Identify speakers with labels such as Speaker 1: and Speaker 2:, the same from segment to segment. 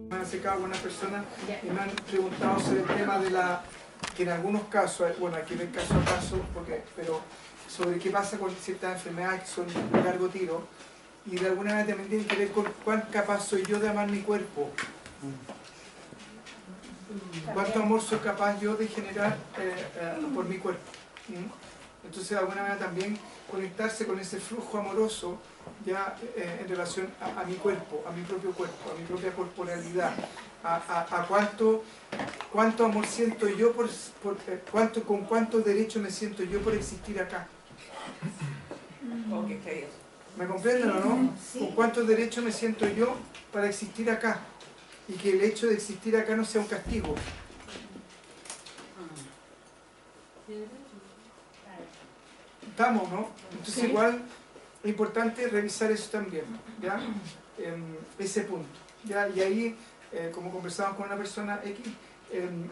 Speaker 1: Me han acercado algunas personas y me han preguntado sobre el tema de la, que en algunos casos, bueno, hay que ver caso a caso, pero sobre qué pasa con ciertas enfermedades que son de largo tiro, y de alguna manera también tiene que ver con cuán capaz soy yo de amar mi cuerpo. ¿Cuánto amor soy capaz yo de generar por mi cuerpo? Entonces, de alguna manera también conectarse con ese flujo amoroso ya en relación a mi cuerpo, a mi propio cuerpo, a mi propia corporalidad, a cuánto amor siento yo, con cuánto derecho me siento yo por existir acá. ¿Me comprenden o no? ¿Con cuánto derecho me siento yo para existir acá? Y que el hecho de existir acá no sea un castigo. Estamos, ¿no? Entonces igual es importante revisar eso también, ¿ya? Ese punto, ¿ya? Y ahí, como conversábamos con una persona X,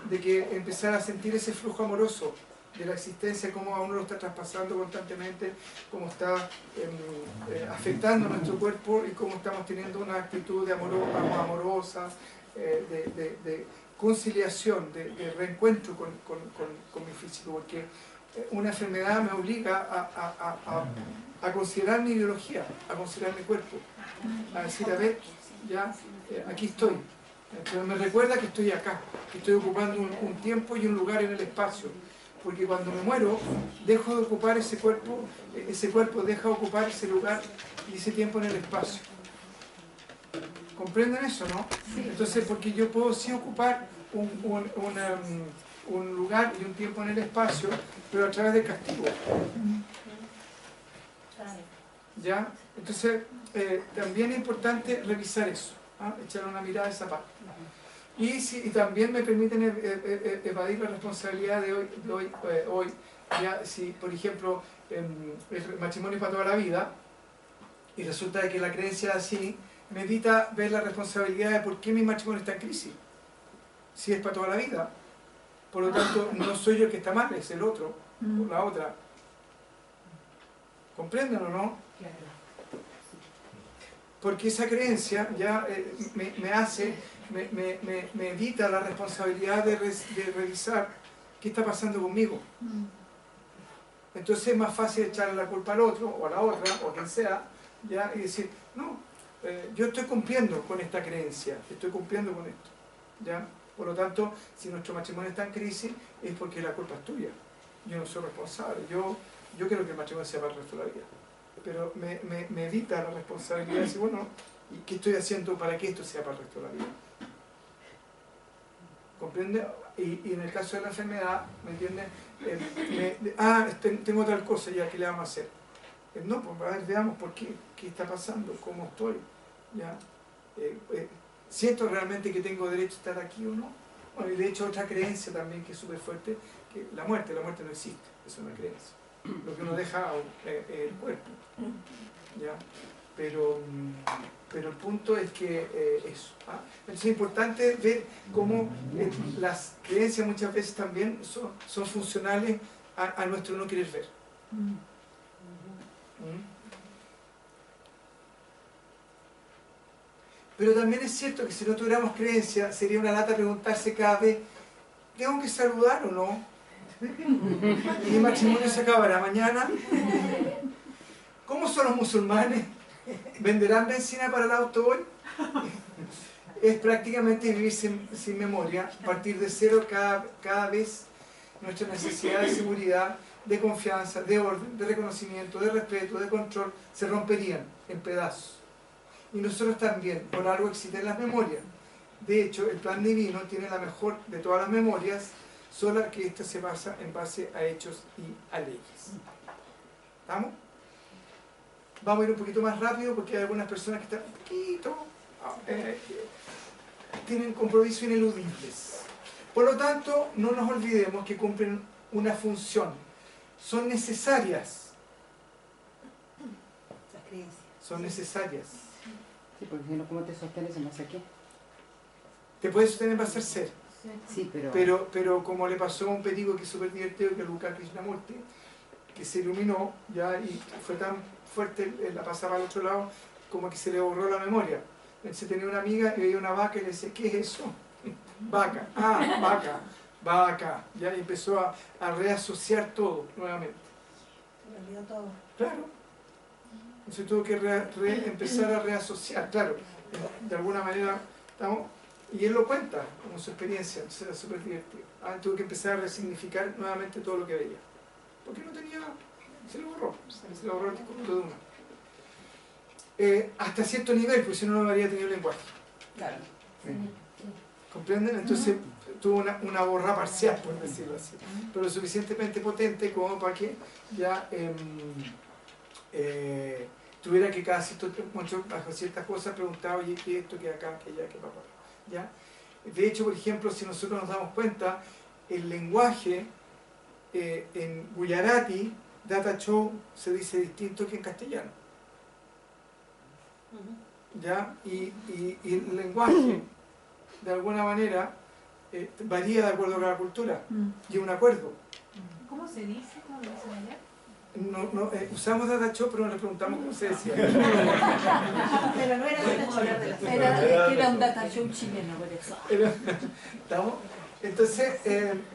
Speaker 1: de que empezar a sentir ese flujo amoroso de la existencia, cómo a uno lo está traspasando constantemente, cómo está afectando nuestro cuerpo y cómo estamos teniendo una actitud de amorosa, de conciliación, de reencuentro con mi físico, porque una enfermedad me obliga a considerar mi biología, a considerar mi cuerpo, a decir, a ver, ya, aquí estoy. Pero me recuerda que estoy acá, que estoy ocupando un tiempo y un lugar en el espacio, porque cuando me muero, dejo de ocupar ese cuerpo deja de ocupar ese lugar y ese tiempo en el espacio. ¿Comprenden eso, no? Entonces, porque yo puedo sí ocupar un lugar y un tiempo en el espacio, pero a través del castigo. ¿Ya? Entonces, también es importante revisar eso, echar una mirada a esa parte. Y también me permiten evadir la responsabilidad de hoy, ya, si por ejemplo el matrimonio es para toda la vida y resulta de que la creencia es así, me evita ver la responsabilidad de por qué mi matrimonio está en crisis, si es para toda la vida. Por lo tanto, no soy yo el que está mal, es el otro o la otra. ¿Comprenden o no? Porque esa creencia ya me evita la responsabilidad de revisar qué está pasando conmigo. Entonces es más fácil echarle la culpa al otro o a la otra o a quien sea, ya, y decir, no, yo estoy cumpliendo con esta creencia, estoy cumpliendo con esto, ¿ya? Por lo tanto, si nuestro matrimonio está en crisis es porque la culpa es tuya, yo no soy responsable, yo quiero que el matrimonio sea para el resto de la vida, pero me evita la responsabilidad de decir, bueno, ¿y qué estoy haciendo para que esto sea para el resto de la vida? ¿Comprende? Y en el caso de la enfermedad, ¿me entiende? Tengo tal cosa ya, ¿qué le vamos a hacer? No, pues a ver, veamos por qué está pasando, cómo estoy, ¿ya? ¿Siento realmente que tengo derecho a estar aquí o no? Bueno, y de hecho otra creencia también que es súper fuerte, que la muerte no existe, es una creencia. Lo que uno deja es el cuerpo, ¿ya? Pero el punto es que eso. Entonces es importante ver cómo las creencias muchas veces también son funcionales a nuestro no querer ver. Pero también es cierto que si no tuviéramos creencia, sería una lata preguntarse cada vez, ¿tengo que saludar o no? ¿Y mi matrimonio se acabará mañana? ¿Cómo son los musulmanes? ¿Venderán benzina para el auto hoy? Es prácticamente vivir sin memoria, partir de cero cada vez. Nuestra necesidad de seguridad, de confianza, de orden, de reconocimiento, de respeto, de control, se romperían en pedazos. Y nosotros también, por algo existen las memorias. De hecho, el plan divino tiene la mejor de todas las memorias, solo que esta se basa en base a hechos y a leyes. ¿Estamos? Vamos a ir un poquito más rápido porque hay algunas personas que están un poquito... tienen compromisos ineludibles. Por lo tanto, no nos olvidemos que cumplen una función. Son necesarias.
Speaker 2: Las creencias.
Speaker 1: Son necesarias.
Speaker 3: Sí, porque si no, ¿cómo te sostenes en base a qué?
Speaker 1: Te puedes sostener en base al ser.
Speaker 3: Sí,
Speaker 1: Pero como le pasó a un petigo que es súper divertido, que es Luca Krishnamurti, que se iluminó ya y fue tan fuerte la pasaba al otro lado como que se le borró la memoria. Entonces tenía una amiga y veía una vaca y le decía, ¿qué es eso? Vaca, ah, vaca, vaca. Ya y empezó a reasociar todo nuevamente.
Speaker 2: Me olvidó todo.
Speaker 1: Claro. Entonces tuvo que empezar a reasociar, claro, de alguna manera, ¿estamos? Y él lo cuenta como su experiencia, entonces era súper divertido. Tuvo que empezar a resignificar nuevamente todo lo que veía. Porque no tenía, se lo borró el conjunto de uno. Hasta cierto nivel, porque si no, no habría tenido lenguaje.
Speaker 2: Claro.
Speaker 1: ¿Comprenden? Entonces tuvo una borra parcial, por decirlo así, pero lo suficientemente potente como para que ya tuviera que cada cierto tiempo, bajo ciertas cosas, preguntaba, oye, ¿qué esto, qué acá, qué allá, qué papá? ¿Ya? De hecho, por ejemplo, si nosotros nos damos cuenta, el lenguaje en Gujarati, Data Show, se dice distinto que en castellano. ¿Ya? Y el lenguaje, de alguna manera, varía de acuerdo a cada cultura. Y es un acuerdo.
Speaker 4: ¿Cómo se dice? ¿Cómo lo dicen allá?
Speaker 1: Usamos Data Show, pero no le preguntamos cómo se decía.
Speaker 2: Pero no era Data Show.
Speaker 4: Era un data show chileno, por eso.
Speaker 1: ¿Estamos? Entonces,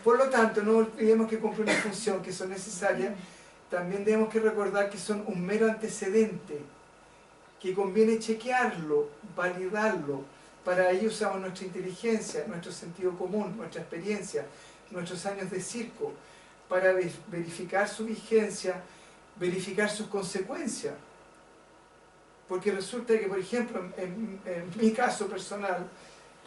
Speaker 1: por lo tanto, no olvidemos que cumple una función que son necesarias. También debemos que recordar que son un mero antecedente, que conviene chequearlo, validarlo. Para ello usamos nuestra inteligencia, nuestro sentido común, nuestra experiencia, nuestros años de circo, para verificar su vigencia, verificar sus consecuencias. Porque resulta que, por ejemplo, en mi caso personal,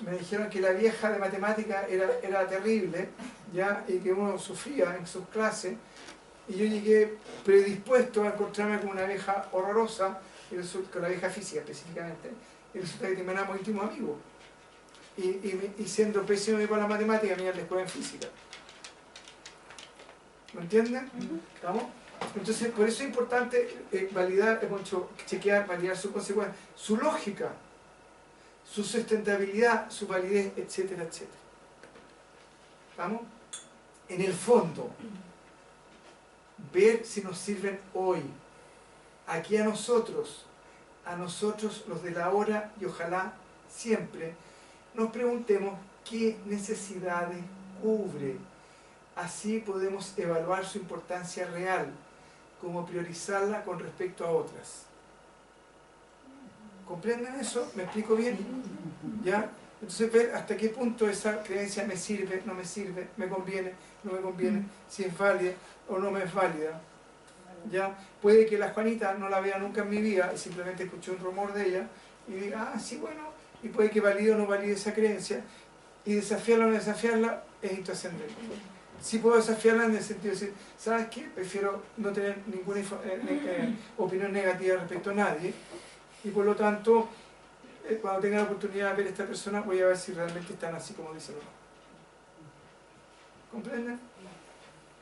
Speaker 1: me dijeron que la vieja de matemática era terrible, ¿ya? Y que uno sufría en sus clases, y yo llegué predispuesto a encontrarme con una vieja horrorosa, y resulta, con la vieja física específicamente, y resulta que terminamos íntimos amigos. Y siendo pésimo para la matemática, me iba a la escuela en física. ¿Me entienden? ¿Estamos? Entonces, por eso es importante validar, chequear, validar su consecuencia, su lógica, su sustentabilidad, su validez, etcétera, etcétera. ¿Estamos? En el fondo, ver si nos sirven hoy, aquí a nosotros los de la hora, y ojalá siempre, nos preguntemos qué necesidades cubre. Así podemos evaluar su importancia real, como priorizarla con respecto a otras. ¿Comprenden eso? ¿Me explico bien? ¿Ya? Entonces ver hasta qué punto esa creencia me sirve, no me sirve, me conviene, no me conviene, si es válida o no me es válida. ¿Ya? Puede que la Juanita no la vea nunca en mi vida y simplemente escuché un rumor de ella y diga, ah, sí, bueno, y puede que valide o no valide esa creencia, y desafiarla o no desafiarla es intrascendente. Sí puedo desafiarla en el sentido de decir, ¿sabes qué? Prefiero no tener ninguna opinión negativa respecto a nadie, y por lo tanto, cuando tenga la oportunidad de ver a esta persona, voy a ver si realmente están así como dicen o no. ¿Comprenden?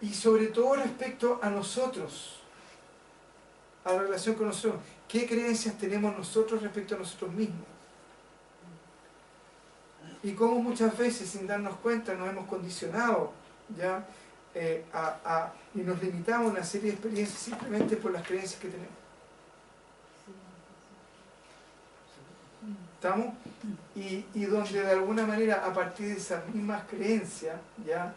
Speaker 1: Y sobre todo respecto a nosotros, a la relación con nosotros, ¿qué creencias tenemos nosotros respecto a nosotros mismos? Y cómo muchas veces, sin darnos cuenta, nos hemos condicionado ya y nos limitamos a una serie de experiencias simplemente por las creencias que tenemos. ¿Estamos? Y donde de alguna manera, a partir de esas mismas creencias, ya,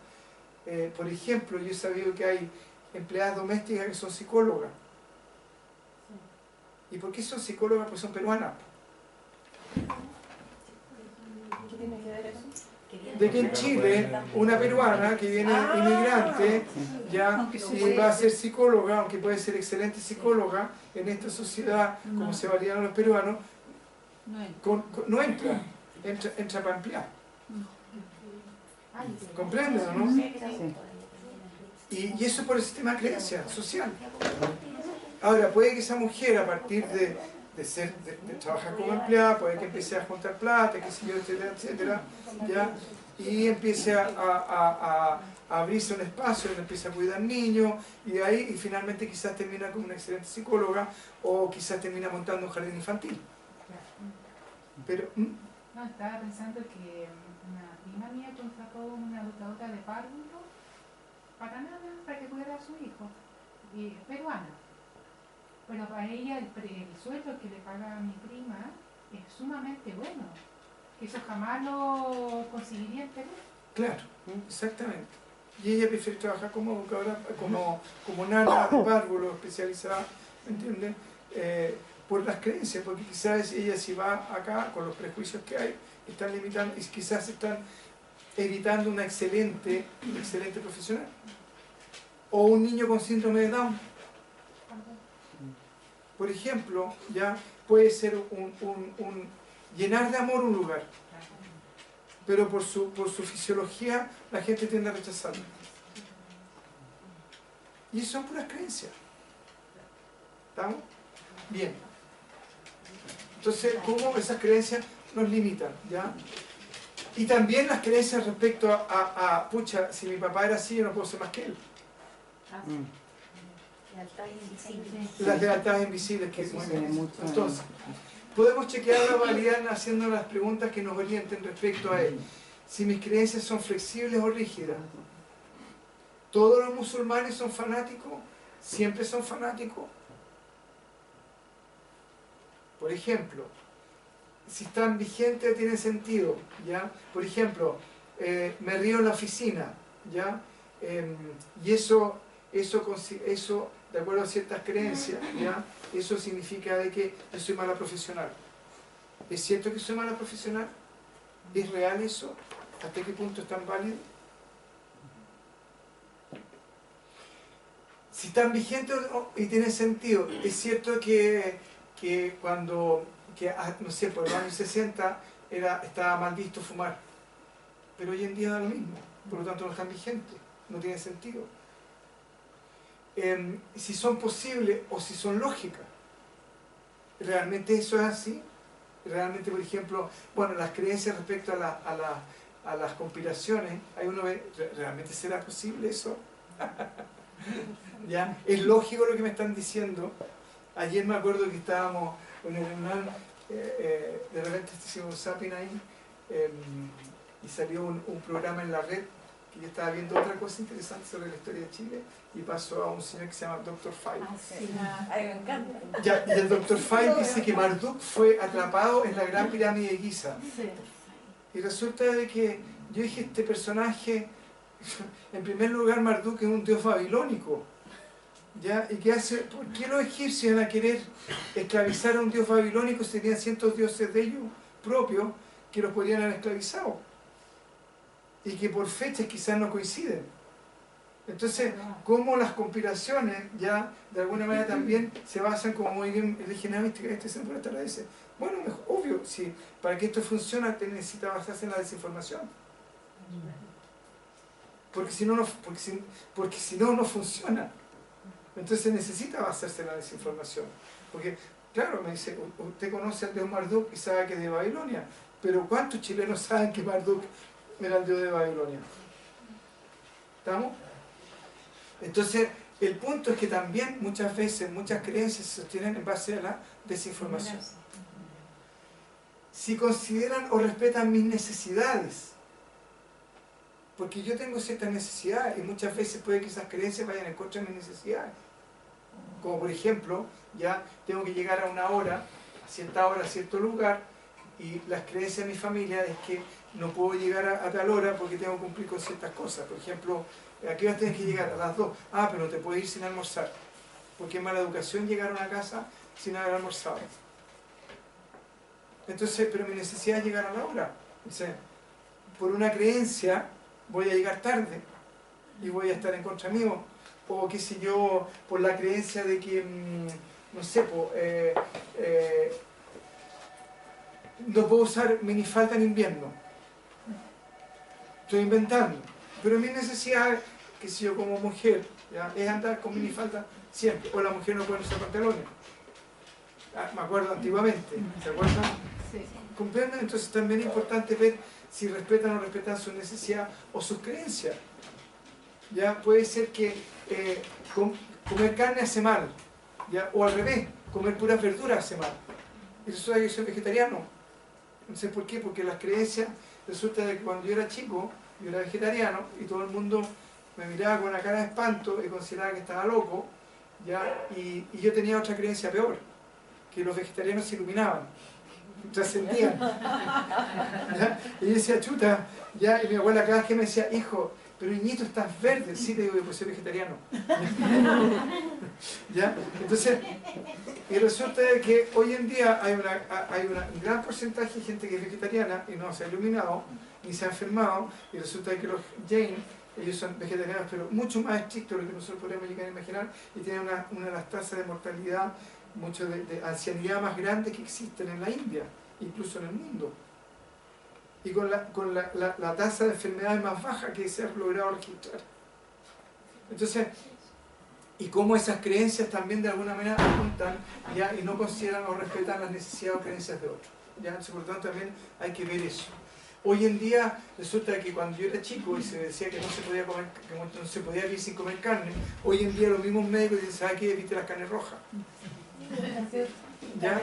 Speaker 1: por ejemplo, yo he sabido que hay empleadas domésticas que son psicólogas. ¿Y por qué son psicólogas? Pues son peruanas.
Speaker 2: ¿Qué tiene que ver eso?
Speaker 1: De que en Chile, una peruana que viene inmigrante, ya, y va a ser psicóloga, aunque puede ser excelente psicóloga, en esta sociedad, como se validan los peruanos, no entra para ampliar. ¿Comprenden o no? Y eso por el sistema de creencia social. Ahora, puede que esa mujer, a partir de trabajar como empleada, puede que empiece a juntar plata, qué sé yo, etcétera, etcétera, ¿ya? Y empiece a abrirse un espacio donde empiece a cuidar niños, y de ahí, y finalmente quizás termina como una excelente psicóloga, o quizás termina montando un jardín infantil. Pero,
Speaker 4: no, estaba pensando que una prima mía contrató una educadora de párvulo para nada, para que cuidara a su hijo, peruana. Pero para ella el sueldo que le paga a mi prima es sumamente bueno. Que eso jamás lo conseguiría en Perú.
Speaker 1: Claro, exactamente. Y ella prefiere trabajar como educadora, como nana de párvulo especializada, ¿me entiendes? Por las creencias, porque quizás ella si va acá con los prejuicios que hay, están limitando y quizás están evitando una excelente profesional. O un niño con síndrome de Down, por ejemplo, ya puede ser llenar de amor un lugar, pero por su fisiología la gente tiende a rechazarlo. Y eso son puras creencias. ¿Estamos? Bien. Entonces, ¿cómo esas creencias nos limitan? ¿Ya? Y también las creencias respecto a pucha, si mi papá era así, yo no puedo ser más que él. Las lealtades invisibles que entonces, podemos chequear la validad haciendo las preguntas que nos orienten respecto a él. Si mis creencias son flexibles o rígidas. ¿Todos los musulmanes son fanáticos? ¿Siempre son fanáticos? Por ejemplo, si están vigentes o tienen sentido, ¿ya? Por ejemplo, me río en la oficina, ¿ya? Y eso, de acuerdo a ciertas creencias, ¿ya? Eso significa de que yo soy mala profesional. ¿Es cierto que soy mala profesional? ¿Es real eso? ¿Hasta qué punto es tan válido? Si están vigentes y tienen sentido, es cierto que cuando, no sé, por los años 60 estaba mal visto fumar, pero hoy en día da lo mismo, por lo tanto no están vigentes, no tiene sentido. Si son posibles o si son lógicas, ¿realmente eso es así? Realmente, por ejemplo, bueno, las creencias respecto a las conspiraciones, ahí uno ve, ¿realmente será posible eso? ¿Ya? ¿Es lógico lo que me están diciendo? Ayer me acuerdo que estábamos con el hermano, de repente hicimos zapping ahí, y salió un programa en la red, que yo estaba viendo otra cosa interesante sobre la historia de Chile, y pasó a un señor que se llama Dr. Five.
Speaker 2: Me encanta.
Speaker 1: Ya, y el Dr. Five dice que Marduk fue atrapado en la gran pirámide de Giza. Y resulta de que yo dije, este personaje, en primer lugar Marduk es un dios babilónico. ¿Ya? ¿Y qué hace? ¿Por qué los egipcios iban a querer esclavizar a un dios babilónico si tenían cientos dioses de ellos propios que los podrían haber esclavizado? Y que por fechas quizás no coinciden. Entonces, ¿cómo las conspiraciones ya de alguna manera también se basan como muy bien originalmente este se puede establece? Bueno, obvio, si para que esto funcione necesita basarse en la desinformación. Porque si no, no funciona. Entonces necesita basarse en la desinformación. Porque, claro, me dice, usted conoce al dios Marduk y sabe que es de Babilonia, pero ¿cuántos chilenos saben que Marduk era el dios de Babilonia? ¿Estamos? Entonces, el punto es que también muchas veces, muchas creencias se sostienen en base a la desinformación. Si consideran o respetan mis necesidades, porque yo tengo ciertas necesidades y muchas veces puede que esas creencias vayan en contra de mis necesidades. Como por ejemplo, ya tengo que llegar a una hora, a cierta hora, a cierto lugar, y las creencias de mi familia es que no puedo llegar a tal hora porque tengo que cumplir con ciertas cosas. Por ejemplo, ¿a qué hora tienes que llegar? A las 2. Ah, pero no te puedes ir sin almorzar. Porque es mala educación llegar a una casa sin haber almorzado. Entonces, pero mi necesidad es llegar a la hora. Entonces, por una creencia voy a llegar tarde y voy a estar en contra mío. O qué sé yo, por la creencia de que, no sé, no puedo usar minifalda en invierno. Estoy inventando. Pero mi necesidad, que si yo como mujer, ¿ya? Es andar con minifalda siempre. O la mujer no puede usar pantalones. Me acuerdo antiguamente, ¿se acuerdan?
Speaker 4: Sí.
Speaker 1: ¿Comprenden? Entonces también es importante ver si respetan o no respetan su necesidad o sus creencias. Ya puede ser que comer carne hace mal, ¿ya? O al revés, comer puras verduras hace mal. Y resulta que yo soy vegetariano. Entonces, ¿por qué? Porque las creencias, resulta de que cuando yo era chico, yo era vegetariano y todo el mundo me miraba con una cara de espanto y consideraba que estaba loco, ¿ya? Y yo tenía otra creencia peor, que los vegetarianos se iluminaban. trascendían. ¿Ya? Y yo decía, chuta, ya, y mi abuela cada vez que me decía, hijo, pero niñito, estás verde. Sí, te digo, pues soy vegetariano. ¿Ya? Entonces, y resulta de que hoy en día hay un gran porcentaje de gente que es vegetariana y no se ha iluminado, ni se ha enfermado, y resulta de que los Jain, ellos son vegetarianos, pero mucho más estrictos de lo que nosotros podríamos llegar a imaginar, y tienen una de las tasas de mortalidad, mucho de ancianidad más grande que existen en la India, incluso en el mundo. Y con la tasa de enfermedades más baja que se ha logrado registrar. Entonces, y cómo esas creencias también de alguna manera apuntan, ¿ya? Y no consideran o respetan las necesidades o creencias de otros. ¿Ya? Entonces, por lo tanto, también hay que ver eso. Hoy en día resulta que cuando yo era chico y se decía que no se podía comer, que no se podía vivir sin comer carne, hoy en día los mismos médicos dicen, ¿sabes qué? Evite las carnes rojas. ¿Ya?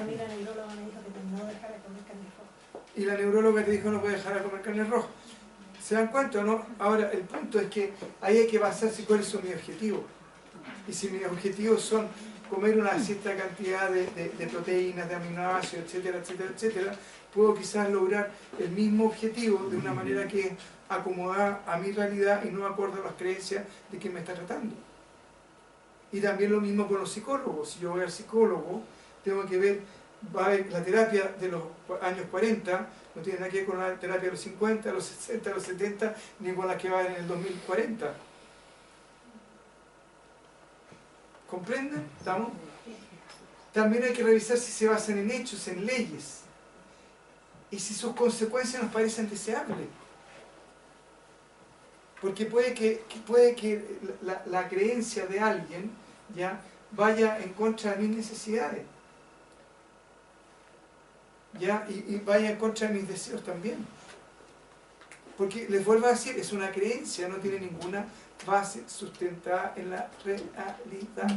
Speaker 1: Y la neuróloga te dijo no puede dejar de comer carne roja. ¿Se dan cuenta o no? Ahora, el punto es que ahí hay que basarse cuáles son mis objetivos. Y si mis objetivos son comer una cierta cantidad de proteínas, de aminoácidos, etcétera, etcétera, etcétera, puedo quizás lograr el mismo objetivo de una manera que acomodada a mi realidad y no acorde a las creencias de quien me está tratando. Y también lo mismo con los psicólogos. Si yo voy al psicólogo, tengo que ver, va a ver la terapia de los años 40, no tiene nada que ver con la terapia de los 50, los 60, los 70, ni con la que va a haber en el 2040. ¿Comprenden? ¿Estamos? También hay que revisar si se basan en hechos, en leyes, y si sus consecuencias nos parecen deseables. Porque puede que la creencia de alguien ya vaya en contra de mis necesidades, ¿ya? Y vaya en contra de mis deseos también. Porque les vuelvo a decir, es una creencia, no tiene ninguna base sustentada en la realidad.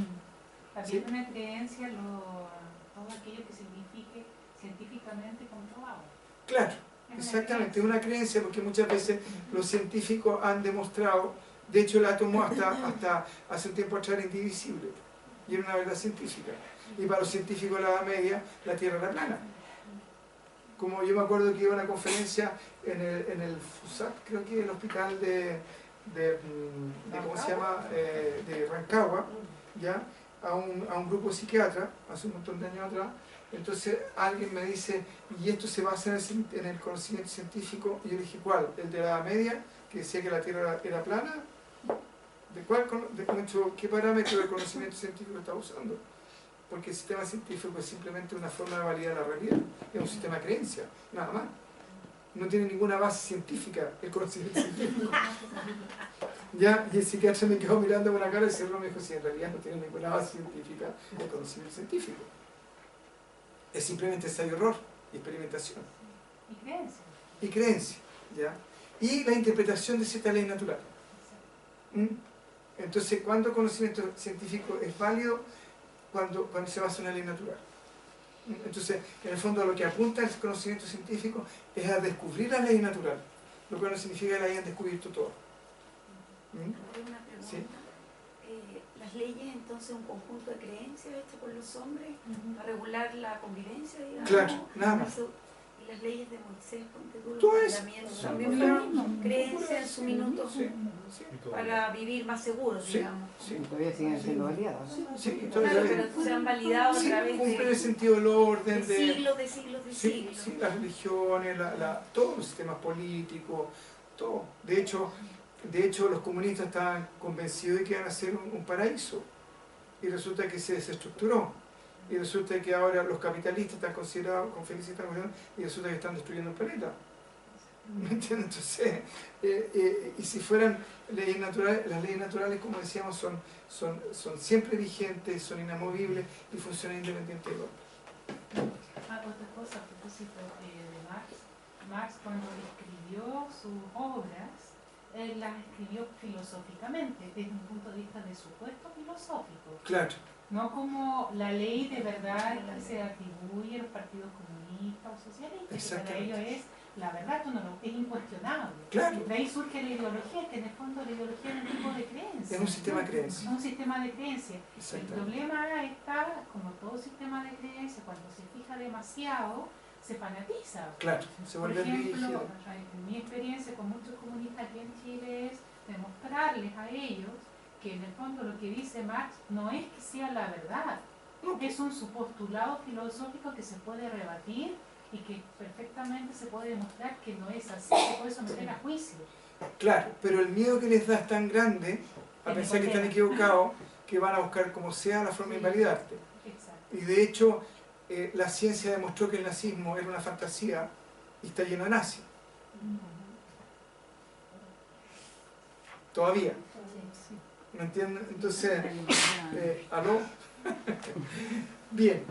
Speaker 4: También ¿sí? Una creencia todo aquello que signifique científicamente comprobado.
Speaker 1: Claro, exactamente, es una creencia porque muchas veces los científicos han demostrado, de hecho el átomo hasta hace un tiempo atrás era indivisible, y era una verdad científica. Y para los científicos de la Edad Media, la Tierra era plana. Como yo me acuerdo que iba a una conferencia en el FUSAT, creo que el hospital ¿cómo se llama? De Rancagua, ¿ya? A un grupo de psiquiatras, hace un montón de años atrás. Entonces alguien me dice, ¿y esto se basa en el conocimiento científico? Y yo dije, ¿cuál? ¿El de la Edad Media, que decía que la Tierra era plana? ¿Qué parámetro de conocimiento científico está usando? Porque el sistema científico es simplemente una forma de validar la realidad, es un sistema de creencia, nada más. No tiene ninguna base científica el conocimiento científico. ¿Ya? Y el psiquiatra me quedó mirando con una cara y cerró, me dijo, sí, en realidad no tiene ninguna base científica el conocimiento científico. Es simplemente ensayo-error y experimentación.
Speaker 4: Y creencia.
Speaker 1: Y creencia, ¿ya? Y la interpretación de cierta ley natural. Entonces, ¿cuándo el conocimiento científico es válido? Cuando se basa en una ley natural. Entonces, en el fondo, lo que apunta el conocimiento científico es a descubrir la ley natural, lo cual no significa que la hayan descubierto todo.
Speaker 2: Una pregunta.
Speaker 1: ¿Sí?
Speaker 2: ¿Las leyes entonces un conjunto de creencias hecho por los hombres para regular la convivencia, digamos?
Speaker 1: Claro, nada más.
Speaker 2: Y las leyes de Moisés, ponte tú,
Speaker 1: Todo
Speaker 2: los
Speaker 1: eso.
Speaker 2: mandamientos, también fueron creencias en su minuto para vivir más seguros, digamos.
Speaker 1: Sí.
Speaker 3: Y todavía siguen siendo aliados.
Speaker 1: Sí,
Speaker 2: Claro, pero se han validado a través
Speaker 1: cumplen el sentido del orden,
Speaker 2: de siglos de siglos.
Speaker 1: Sí, las religiones, todos los sistemas políticos, todo. De hecho, los comunistas estaban convencidos de que iban a ser un paraíso, y resulta que se desestructuró, y resulta que ahora los capitalistas están considerados con felicidad, y resulta que están destruyendo el planeta. ¿Me entiendes? Entonces, y si fueran leyes naturales, las leyes naturales, como decíamos, son siempre vigentes, son inamovibles y funcionan independiente del hombre.
Speaker 4: Otra cosa, a propósito de Marx cuando escribió sus obras, él las escribió filosóficamente, desde un punto de vista de supuesto filosófico.
Speaker 1: Claro.
Speaker 4: No como la ley de verdad que se atribuye a los partidos comunistas o socialistas, que para ellos es la verdad, es incuestionable.
Speaker 1: Claro.
Speaker 4: De ahí surge la ideología, que en el fondo la ideología es un tipo de creencia.
Speaker 1: Es un sistema de creencia.
Speaker 4: Es un sistema de creencia. El problema está, como todo sistema de creencia, cuando se fija demasiado, se fanatiza.
Speaker 1: Claro, se
Speaker 4: Por
Speaker 1: vuelve
Speaker 4: ejemplo,
Speaker 1: rígido.
Speaker 4: en mi experiencia con muchos comunistas aquí en Chile es demostrarles a ellos que en el fondo lo que dice Marx no es que sea la verdad, es un postulado filosófico que se puede rebatir y que perfectamente se puede demostrar que no es así, se puede someter a juicio.
Speaker 1: Claro, pero el miedo que les da es tan grande a pensar que están equivocados que van a buscar como sea la forma de invalidarte.
Speaker 4: Exacto.
Speaker 1: Y de hecho, la ciencia demostró que el nazismo era una fantasía y está lleno de nazis. Todavía. ¿Me entienden? Entonces, ¿aló? Bien.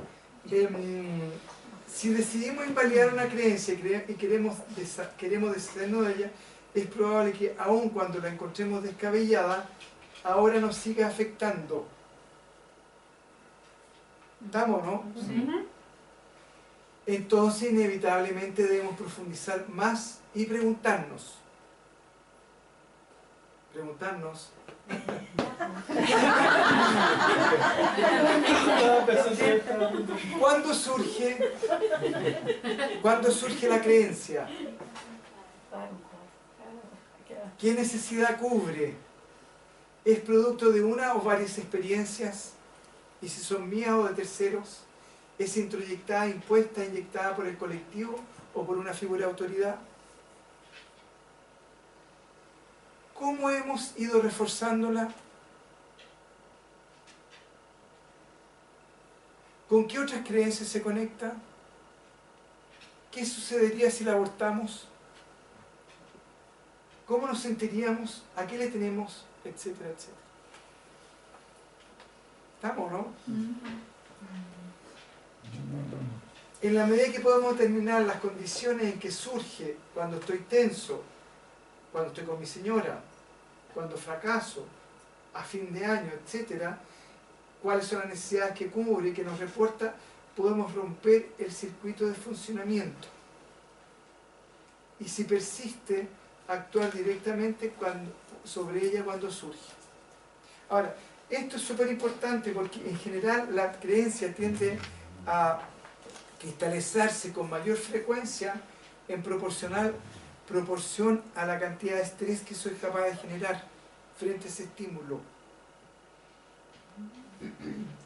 Speaker 1: Si decidimos invalidar una creencia y queremos deshacernos de ella, es probable que aun cuando la encontremos descabellada, ahora nos siga afectando. ¿Estamos, no?
Speaker 4: Sí.
Speaker 1: Entonces, inevitablemente debemos profundizar más y preguntarnos. ¿Cuándo surge la creencia? ¿Qué necesidad cubre? ¿Es producto de una o varias experiencias? ¿Y si son mías o de terceros? ¿Es introyectada, impuesta, inyectada por el colectivo o por una figura de autoridad? ¿Cómo hemos ido reforzándola? ¿Con qué otras creencias se conecta? ¿Qué sucedería si la abortamos? ¿Cómo nos sentiríamos? ¿A qué le tenemos? Etcétera, etcétera. ¿Estamos, no? En la medida que podemos determinar las condiciones en que surge, cuando estoy tenso, cuando estoy con mi señora, cuando fracaso, a fin de año, etcétera, cuáles son las necesidades que cubre y que nos reporta, podemos romper el circuito de funcionamiento. Y si persiste, actuar directamente sobre ella cuando surge. Ahora, esto es súper importante porque en general la creencia tiende a cristalizarse con mayor frecuencia en proporción a la cantidad de estrés que soy capaz de generar frente a ese estímulo.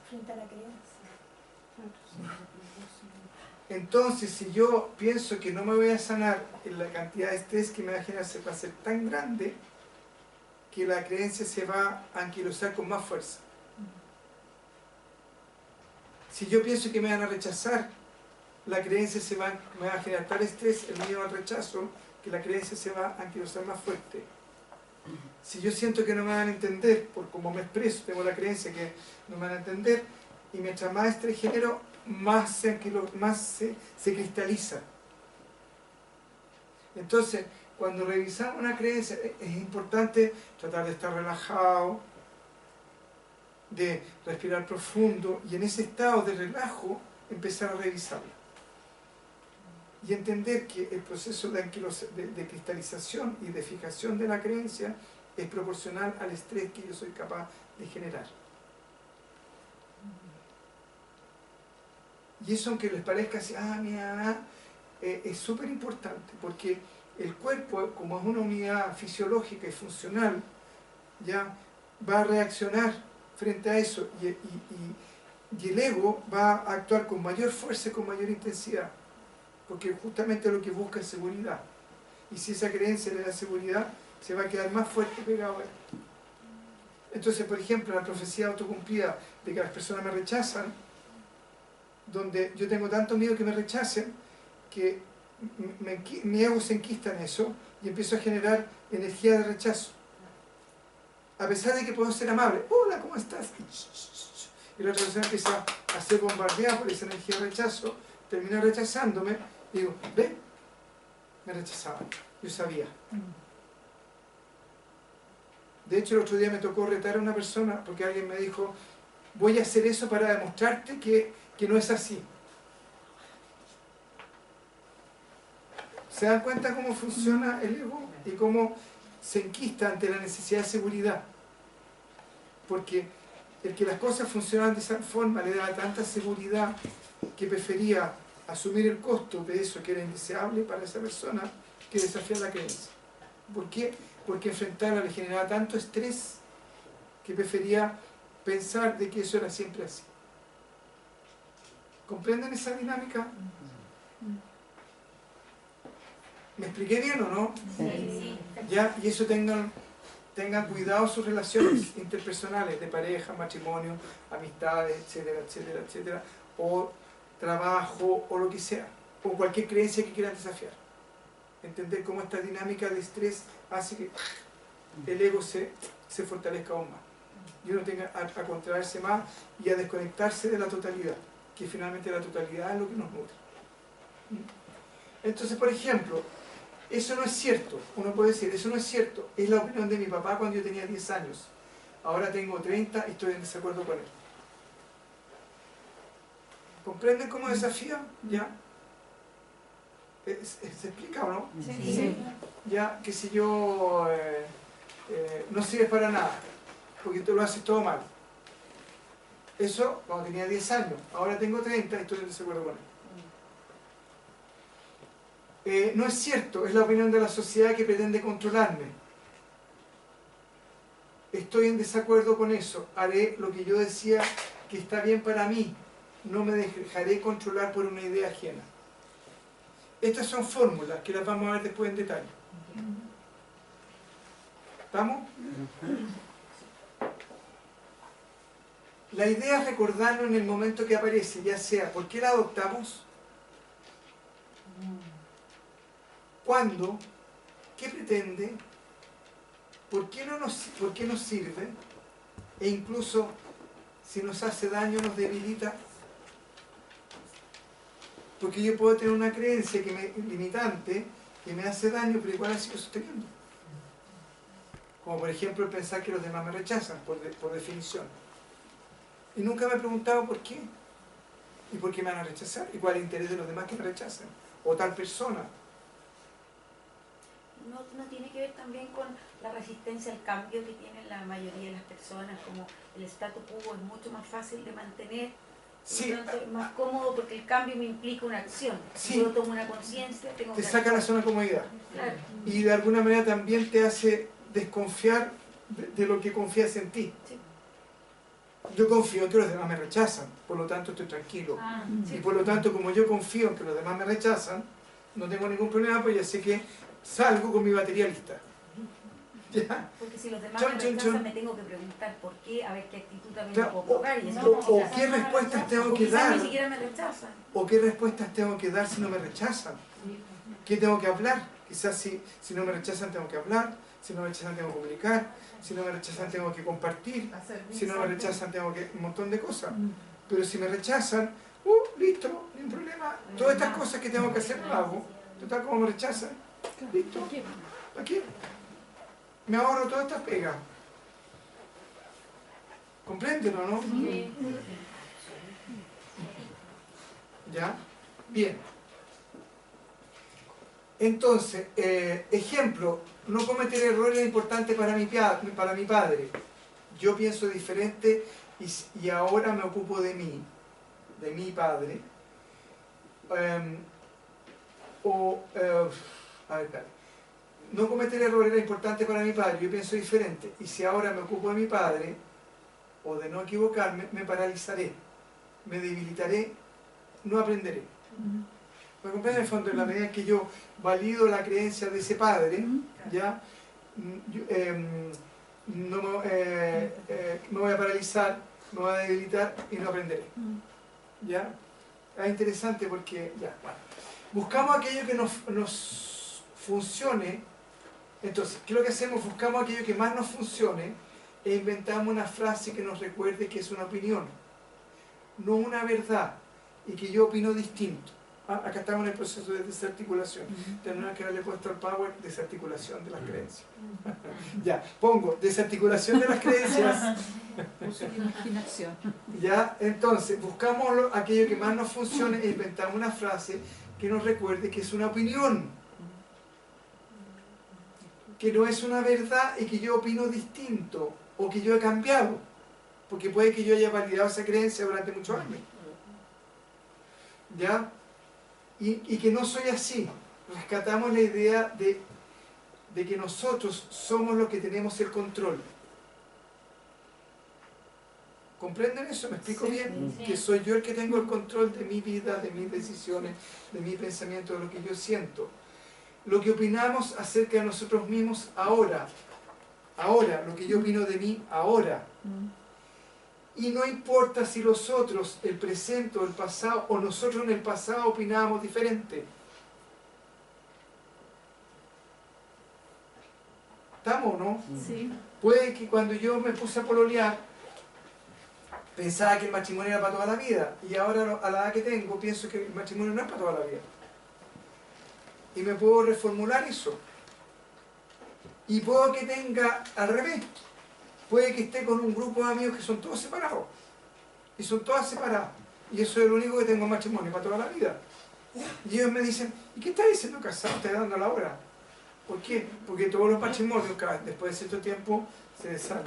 Speaker 5: Frente a la creencia.
Speaker 1: Entonces, si yo pienso que no me voy a sanar, la cantidad de estrés que me va a generar va a ser tan grande que la creencia se va a anquilosar con más fuerza. Si yo pienso que me van a rechazar, la creencia me va a generar tal estrés, el miedo al rechazo, que la creencia se va a anquilosar más fuerte. Si yo siento que no me van a entender, por cómo me expreso, tengo la creencia que no me van a entender, y mientras más estrés genero, más se cristaliza. Entonces, cuando revisamos una creencia, es importante tratar de estar relajado, de respirar profundo, y en ese estado de relajo, empezar a revisarla. Y entender que el proceso de cristalización y de fijación de la creencia es proporcional al estrés que yo soy capaz de generar. Y eso, aunque les parezca así, es súper importante, porque el cuerpo, como es una unidad fisiológica y funcional, ya va a reaccionar frente a eso, y el ego va a actuar con mayor fuerza y con mayor intensidad, porque justamente lo que busca es seguridad. Y si esa creencia le da seguridad, se va a quedar más fuerte pegado a él. Entonces, por ejemplo, la profecía autocumplida de que las personas me rechazan, donde yo tengo tanto miedo que me rechacen, que mi ego se enquista en eso y empiezo a generar energía de rechazo. A pesar de que puedo ser amable, hola, ¿cómo estás? Y la otra persona empieza a ser bombardeada por esa energía de rechazo, termina rechazándome, y digo, ¿ve? Me rechazaban, yo sabía. De hecho, el otro día me tocó retar a una persona porque alguien me dijo, voy a hacer eso para demostrarte que no es así. ¿Se dan cuenta cómo funciona el ego y cómo se enquista ante la necesidad de seguridad? Porque el que las cosas funcionan de esa forma le da tanta seguridad que prefería asumir el costo de eso que era indeseable para esa persona que desafiar la creencia. ¿Por qué? Porque enfrentarla le generaba tanto estrés que prefería pensar de que eso era siempre así. ¿Comprenden esa dinámica? ¿Me expliqué bien o no?
Speaker 2: Sí.
Speaker 1: ¿Ya? Y eso tengan cuidado sus relaciones interpersonales de pareja, matrimonio, amistades, etcétera, etcétera, etcétera, o trabajo, o lo que sea, o cualquier creencia que quieran desafiar. Entender cómo esta dinámica de estrés hace que el ego se fortalezca aún más y uno tenga a contraerse más y a desconectarse de la totalidad, que finalmente la totalidad es lo que nos nutre. Entonces, por ejemplo, eso no es cierto. Uno puede decir, eso no es cierto. Es la opinión de mi papá cuando yo tenía 10 años. Ahora tengo 30 y estoy en desacuerdo con él. ¿Comprenden cómo desafía? ¿Ya? ¿Se explica o no?
Speaker 2: Sí.
Speaker 1: Ya, que si yo no sirves para nada, porque tú lo haces todo mal. Eso cuando tenía 10 años. Ahora tengo 30 y estoy en desacuerdo con él. No es cierto, es la opinión de la sociedad que pretende controlarme. Estoy en desacuerdo con eso, haré lo que yo decía que está bien para mí, no me dejaré controlar por una idea ajena. Estas son fórmulas que las vamos a ver después en detalle. ¿Estamos? La idea es recordarlo en el momento que aparece, ya sea, ¿por qué la adoptamos? ¿Cuándo? ¿Qué pretende? ¿Por qué nos sirve? E incluso, si nos hace daño, nos debilita. Porque yo puedo tener una creencia limitante que me hace daño, pero igual la sigo sosteniendo. Como por ejemplo el pensar que los demás me rechazan, por definición. Y nunca me he preguntado por qué. ¿Y por qué me van a rechazar? ¿Y cuál es el interés de los demás que me rechazan? O tal persona.
Speaker 2: No tiene que ver también con la resistencia al cambio que tienen la mayoría de las personas, como el status quo es mucho más fácil de mantener,
Speaker 1: Sí,
Speaker 2: es más cómodo porque el cambio me implica una acción.
Speaker 1: Sí.
Speaker 2: Si yo tomo una conciencia, tengo
Speaker 1: te
Speaker 2: que
Speaker 1: saca la
Speaker 2: actuar.
Speaker 1: zona de comodidad.
Speaker 2: Claro.
Speaker 1: Y de alguna manera también te hace desconfiar de lo que confías en ti.
Speaker 2: Sí.
Speaker 1: Yo confío en que los demás me rechazan, por lo tanto estoy tranquilo.
Speaker 2: Sí.
Speaker 1: Y por lo tanto, como yo confío en que los demás me rechazan, no tengo ningún problema, pues ya sé que salgo con mi batería lista. ¿Ya?
Speaker 2: Porque si los demás
Speaker 1: Chon,
Speaker 2: me
Speaker 1: chon,
Speaker 2: rechazan,
Speaker 1: chon.
Speaker 2: me tengo que preguntar por qué, a ver qué actitud también
Speaker 1: Claro,
Speaker 2: puedo provocar. Y eso
Speaker 1: o
Speaker 2: quizás
Speaker 1: qué
Speaker 2: no me
Speaker 1: respuestas
Speaker 2: rechazan,
Speaker 1: tengo
Speaker 2: o
Speaker 1: que
Speaker 2: quizás
Speaker 1: dar.
Speaker 2: ni siquiera me rechazan.
Speaker 1: ¿O qué respuestas tengo que dar si no me rechazan? ¿Qué tengo que hablar? Quizás si no me rechazan tengo que hablar, si no me rechazan tengo que comunicar, si no me rechazan tengo que compartir, si no me rechazan tengo que... un montón de cosas. Pero si me rechazan, listo, ni un problema. Todas estas cosas que tengo que hacer lo hago. Total, como me rechazan, listo. ¿Para qué? Me ahorro todas estas pegas. ¿Comprenden o no? ¿Ya? Bien. Entonces, ejemplo, no cometer errores es importante para mi padre. Yo pienso diferente y ahora me ocupo de mi padre. A ver, espera. No cometer errores era importante para mi padre, yo pienso diferente. Y si ahora me ocupo de mi padre, o de no equivocarme, me paralizaré, me debilitaré, no aprenderé. ¿Me comprenden? En el fondo, en la medida en que yo valido la creencia de ese padre, ¿ya? Me voy a paralizar, me voy a debilitar y no aprenderé. ¿Ya? Es interesante porque, ya, bueno. Buscamos aquello que nos funcione. Entonces, ¿qué es lo que hacemos? Buscamos aquello que más nos funcione e inventamos una frase que nos recuerde que es una opinión, no una verdad, y que yo opino distinto. Acá estamos en el proceso de desarticulación. Tenemos que darle puesto al power desarticulación de las creencias. Ya, pongo desarticulación de las creencias.
Speaker 3: Uso de imaginación.
Speaker 1: Ya, entonces, buscamos aquello que más nos funcione e inventamos una frase que nos recuerde que es una opinión, que no es una verdad y que yo opino distinto, o que yo he cambiado, porque puede que yo haya validado esa creencia durante muchos años. ¿Ya? y que no soy así. Rescatamos la idea de que nosotros somos los que tenemos el control. ¿Comprenden eso? ¿Me explico bien?
Speaker 4: Sí.
Speaker 1: Que soy yo el que tengo el control de mi vida, de mis decisiones, de mi pensamiento, de lo que yo siento. Lo que opinamos acerca de nosotros mismos ahora, lo que yo opino de mí ahora. Y no importa si los otros, el presente o el pasado, o nosotros en el pasado opinábamos diferente. ¿Estamos o no?
Speaker 3: Sí.
Speaker 1: Puede que cuando yo me puse a pololear, pensaba que el matrimonio era para toda la vida, y ahora a la edad que tengo pienso que el matrimonio no es para toda la vida. Y me puedo reformular eso. Y puedo que tenga al revés. Puede que esté con un grupo de amigos que son todos separados. Y son todas separadas. Y eso es lo único que tengo en matrimonio para toda la vida. Y ellos me dicen, ¿y qué estás diciendo casado? ¿Estás dando la hora? ¿Por qué? Porque todos los matrimonios después de cierto tiempo se desarman.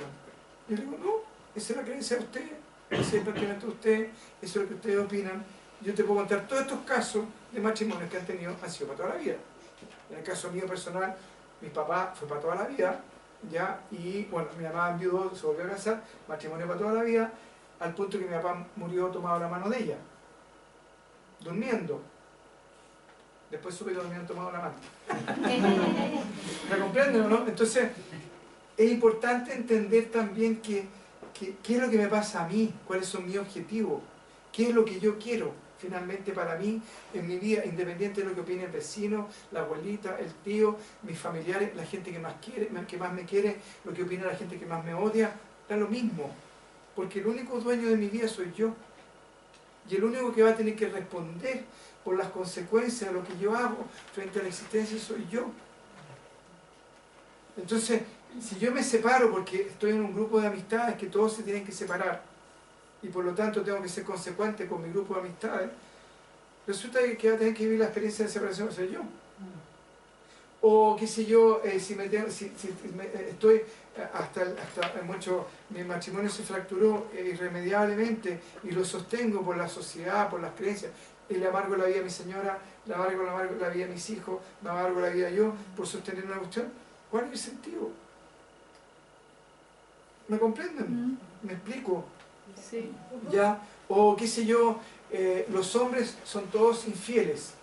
Speaker 1: Y yo digo, no, esa es la creencia de ustedes, ese es el planteamiento de ustedes, eso es lo que ustedes opinan. Yo te puedo contar todos estos casos de matrimonios que han tenido, han sido para toda la vida. En el caso mío personal, mi papá fue para toda la vida, ¿ya? Y bueno, mi mamá enviudó, se volvió a casar, matrimonio para toda la vida, al punto que mi papá murió tomado la mano de ella, durmiendo. Después supe que me habían tomado la mano. ¿Me comprenden o no? Entonces, es importante entender también qué es lo que me pasa a mí, cuáles son mis objetivos, qué es lo que yo quiero finalmente para mí en mi vida, independiente de lo que opine el vecino, la abuelita, el tío, mis familiares, la gente que más me quiere, lo que opina la gente que más me odia, da lo mismo, porque el único dueño de mi vida soy yo, y el único que va a tener que responder por las consecuencias de lo que yo hago frente a la existencia soy yo. Entonces, si yo me separo porque estoy en un grupo de amistades que todos se tienen que separar, y por lo tanto tengo que ser consecuente con mi grupo de amistades, resulta que va a tener que vivir la experiencia de separación que soy yo. O qué sé yo, estoy hasta mucho, mi matrimonio se fracturó irremediablemente y lo sostengo por la sociedad, por las creencias, y le amargo la vida a mi señora, le amargo la vida a mis hijos, me amargo la vida yo por sostener una cuestión. ¿Cuál es el sentido? ¿Me comprenden? ¿Me explico?
Speaker 3: Sí.
Speaker 1: ¿Ya? O qué sé yo, los hombres son todos infieles.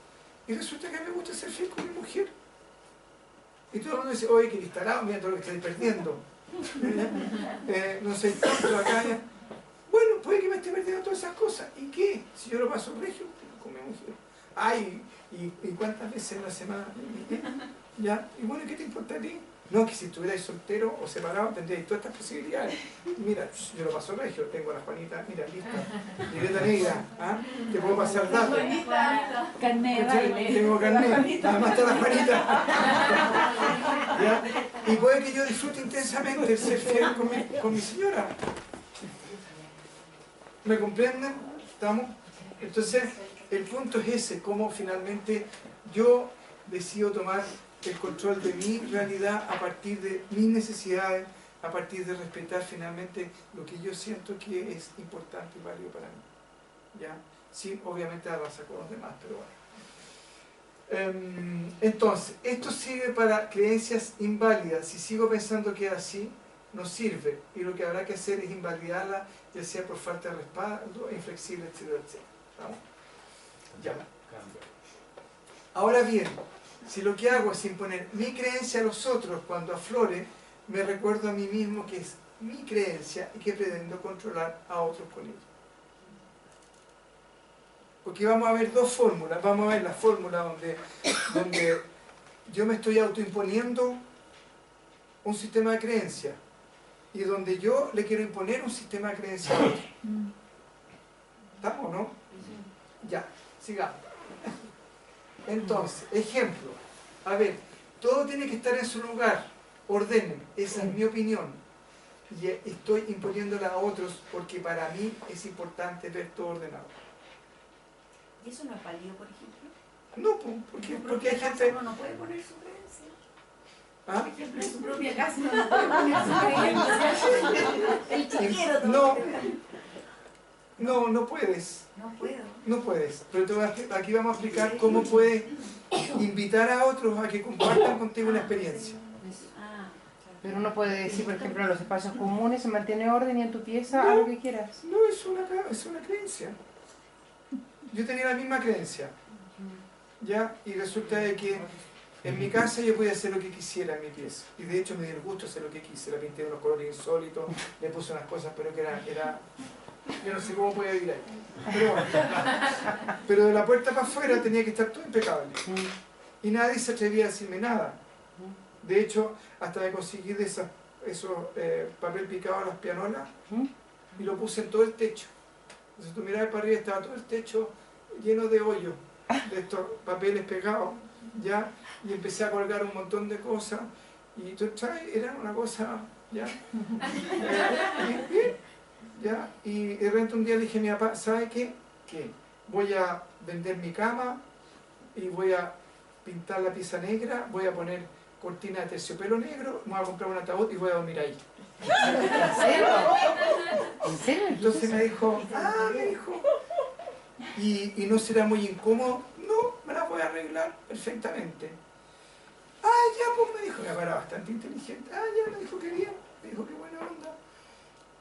Speaker 1: Y resulta que a mí me gusta ser fiel con mi mujer. Y todo el mundo dice, oye, que instalado, mira todo lo que estáis perdiendo. No sé, tanto acá ya. Bueno, puede que me esté perdiendo todas esas cosas. ¿Y qué? Si yo lo paso regio con mi mujer. Ay, ¿y cuántas veces en la semana? ¿Ya? Y bueno, ¿qué te importa a ti? No, que si estuvierais soltero o separado tendríais todas estas posibilidades. Mira, yo lo paso regio, tengo a la Juanita, mira, lista, libreta negra, ¿ah? Te puedo pasar datos.
Speaker 3: Carnet de baile.
Speaker 1: Tengo carnet, además está la Juanita. ¿Ya? Y puede que yo disfrute intensamente el ser fiel con mi señora. ¿Me comprenden? ¿Estamos? Entonces, el punto es ese, cómo finalmente yo decido tomar el control de mi realidad a partir de mis necesidades, a partir de respetar finalmente lo que yo siento que es importante y válido para mí. ¿Ya? Sin obviamente avanzar con los demás, pero bueno. Entonces, esto sirve para creencias inválidas. Si sigo pensando que es así, no sirve. Y lo que habrá que hacer es invalidarla, ya sea por falta de respaldo, inflexible, etcétera, etcétera. ¿Vamos? Ya. Ahora bien, si lo que hago es imponer mi creencia a los otros cuando aflore, me recuerdo a mí mismo que es mi creencia y que pretendo controlar a otros con ella. Porque vamos a ver dos fórmulas. Vamos a ver la fórmula donde yo me estoy autoimponiendo un sistema de creencia y donde yo le quiero imponer un sistema de creencia a otro. ¿Estamos o no? Ya, sigamos. Entonces, ejemplo. A ver, todo tiene que estar en su lugar. Ordenen, esa es mi opinión. Y estoy imponiéndola a otros porque para mí es importante ver todo ordenado.
Speaker 2: ¿Y eso no es válido, por ejemplo?
Speaker 1: No, porque hay gente...
Speaker 2: Uno no puede poner su creencia.
Speaker 1: ¿Ah?
Speaker 2: Por ejemplo, en su propia casa uno no puede poner su creencia. El chiquero
Speaker 1: No. No, no puedes.
Speaker 2: No puedo.
Speaker 1: No puedes. Pero aquí vamos a explicar cómo puedes invitar a otros a que compartan contigo una experiencia.
Speaker 2: Ah,
Speaker 6: Pero uno puede decir, por ejemplo, en los espacios comunes se mantiene orden y en tu pieza haz lo que quieras.
Speaker 1: No, es una creencia. Yo tenía la misma creencia. ¿Ya? Y resulta de que en mi casa yo podía hacer lo que quisiera en mi pieza. Y de hecho me dio el gusto hacer lo que quise. La pinté de unos colores insólitos, le puse unas cosas, pero que era yo no sé cómo podía vivir ahí. Pero bueno. Pero de la puerta para afuera tenía que estar todo impecable. Y nadie se atrevía a decirme nada. De hecho, hasta me conseguí de esos papel picado a las pianolas y lo puse en todo el techo. Entonces tú mirabas para arriba, estaba todo el techo lleno de hoyos, de estos papeles pegados, ¿ya? Y empecé a colgar un montón de cosas y era una cosa, ¿ya? ¿Ya? Y de repente un día dije a mi papá, ¿sabe qué? ¿Qué? Voy a vender mi cama y voy a pintar la pieza negra, voy a poner cortina de terciopelo negro, me voy a comprar un ataúd y voy a dormir ahí.
Speaker 6: ¿En serio? ¿En serio?
Speaker 1: Entonces me dijo, ¿y no será muy incómodo? No, me la voy a arreglar perfectamente. Ya, pues me dijo, mi papá era bastante inteligente. Ya, me dijo que bien, me dijo qué buena onda.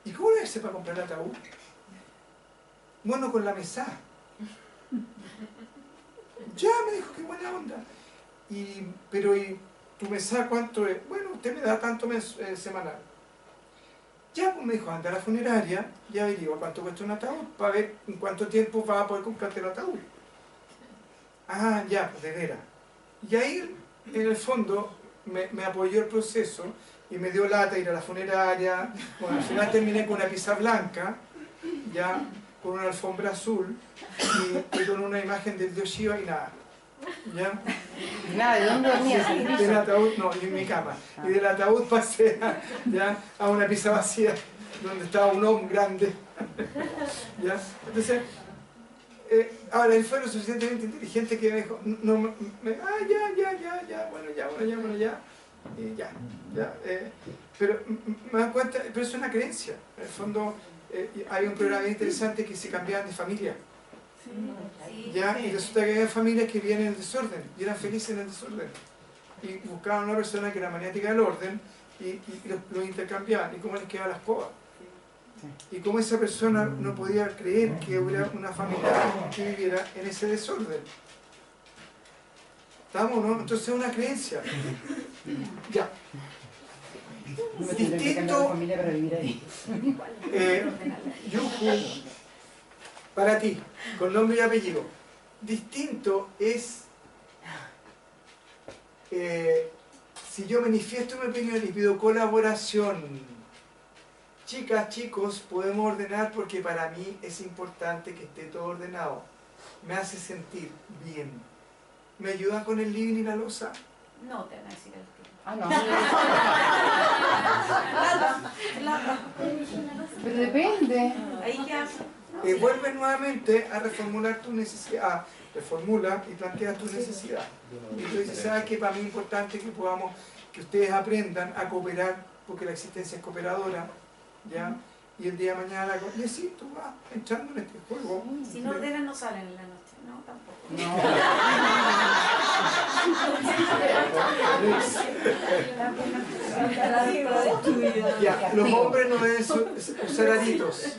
Speaker 1: ¿Y cómo lo hice para comprar el ataúd? Bueno, con la mesa. Ya, me dijo qué buena onda. Pero tu mesa cuánto es? Bueno, usted me da tanto semanal. Ya, pues me dijo, anda a la funeraria y averigua cuánto cuesta un ataúd para ver en cuánto tiempo vas a poder comprarte el ataúd. Ya, pues de veras. Y ahí, en el fondo, me apoyó el proceso y me dio lata ir a la funeraria. Bueno, al final terminé con una pizza blanca, ya, con una alfombra azul y con una imagen del dios Shiva y nada. ¿Ya?
Speaker 6: Nada, ¿de dónde dormías?
Speaker 1: Del ataúd, no, en mi cama. Y del ataúd pasé a una pieza vacía donde estaba un hombre grande. ¿Ya? Entonces, ahora él fue lo suficientemente inteligente que me dijo, ya. Y ya. Pero me dan cuenta, pero es una creencia. En el fondo, hay un programa interesante que se cambiaban de familia. ¿Ya? Y resulta que había familias que vivían en el desorden y eran felices en el desorden y buscaban una persona que era maniática del orden y los intercambiaban y cómo les quedaba la escoba y cómo esa persona no podía creer que hubiera una familia que viviera en ese desorden. ¿Estamos, no? Entonces es una creencia. Ya.
Speaker 6: No me tendré que cambiar de familia para vivir ahí.
Speaker 1: Yuhu, para ti, con nombre y apellido. Distinto es si yo manifiesto mi opinión y pido colaboración. Chicas, chicos, podemos ordenar porque para mí es importante que esté todo ordenado. Me hace sentir bien. ¿Me ayudan con el living y la loza?
Speaker 2: no te van a decir el tiempo.
Speaker 6: Pero depende.
Speaker 2: Ahí qué hacen.
Speaker 1: Vuelves nuevamente a reformular tu necesidad, reformula y plantea tu necesidad. Y tú dices, ¿sabes qué? Para mí es importante que ustedes aprendan a cooperar, porque la existencia es cooperadora, ¿ya? Y el día de mañana necesito, va entrando en este juego.
Speaker 2: Si no ordenan no salen en la noche, no, tampoco.
Speaker 1: Ya, los hombres no deben usar aritos.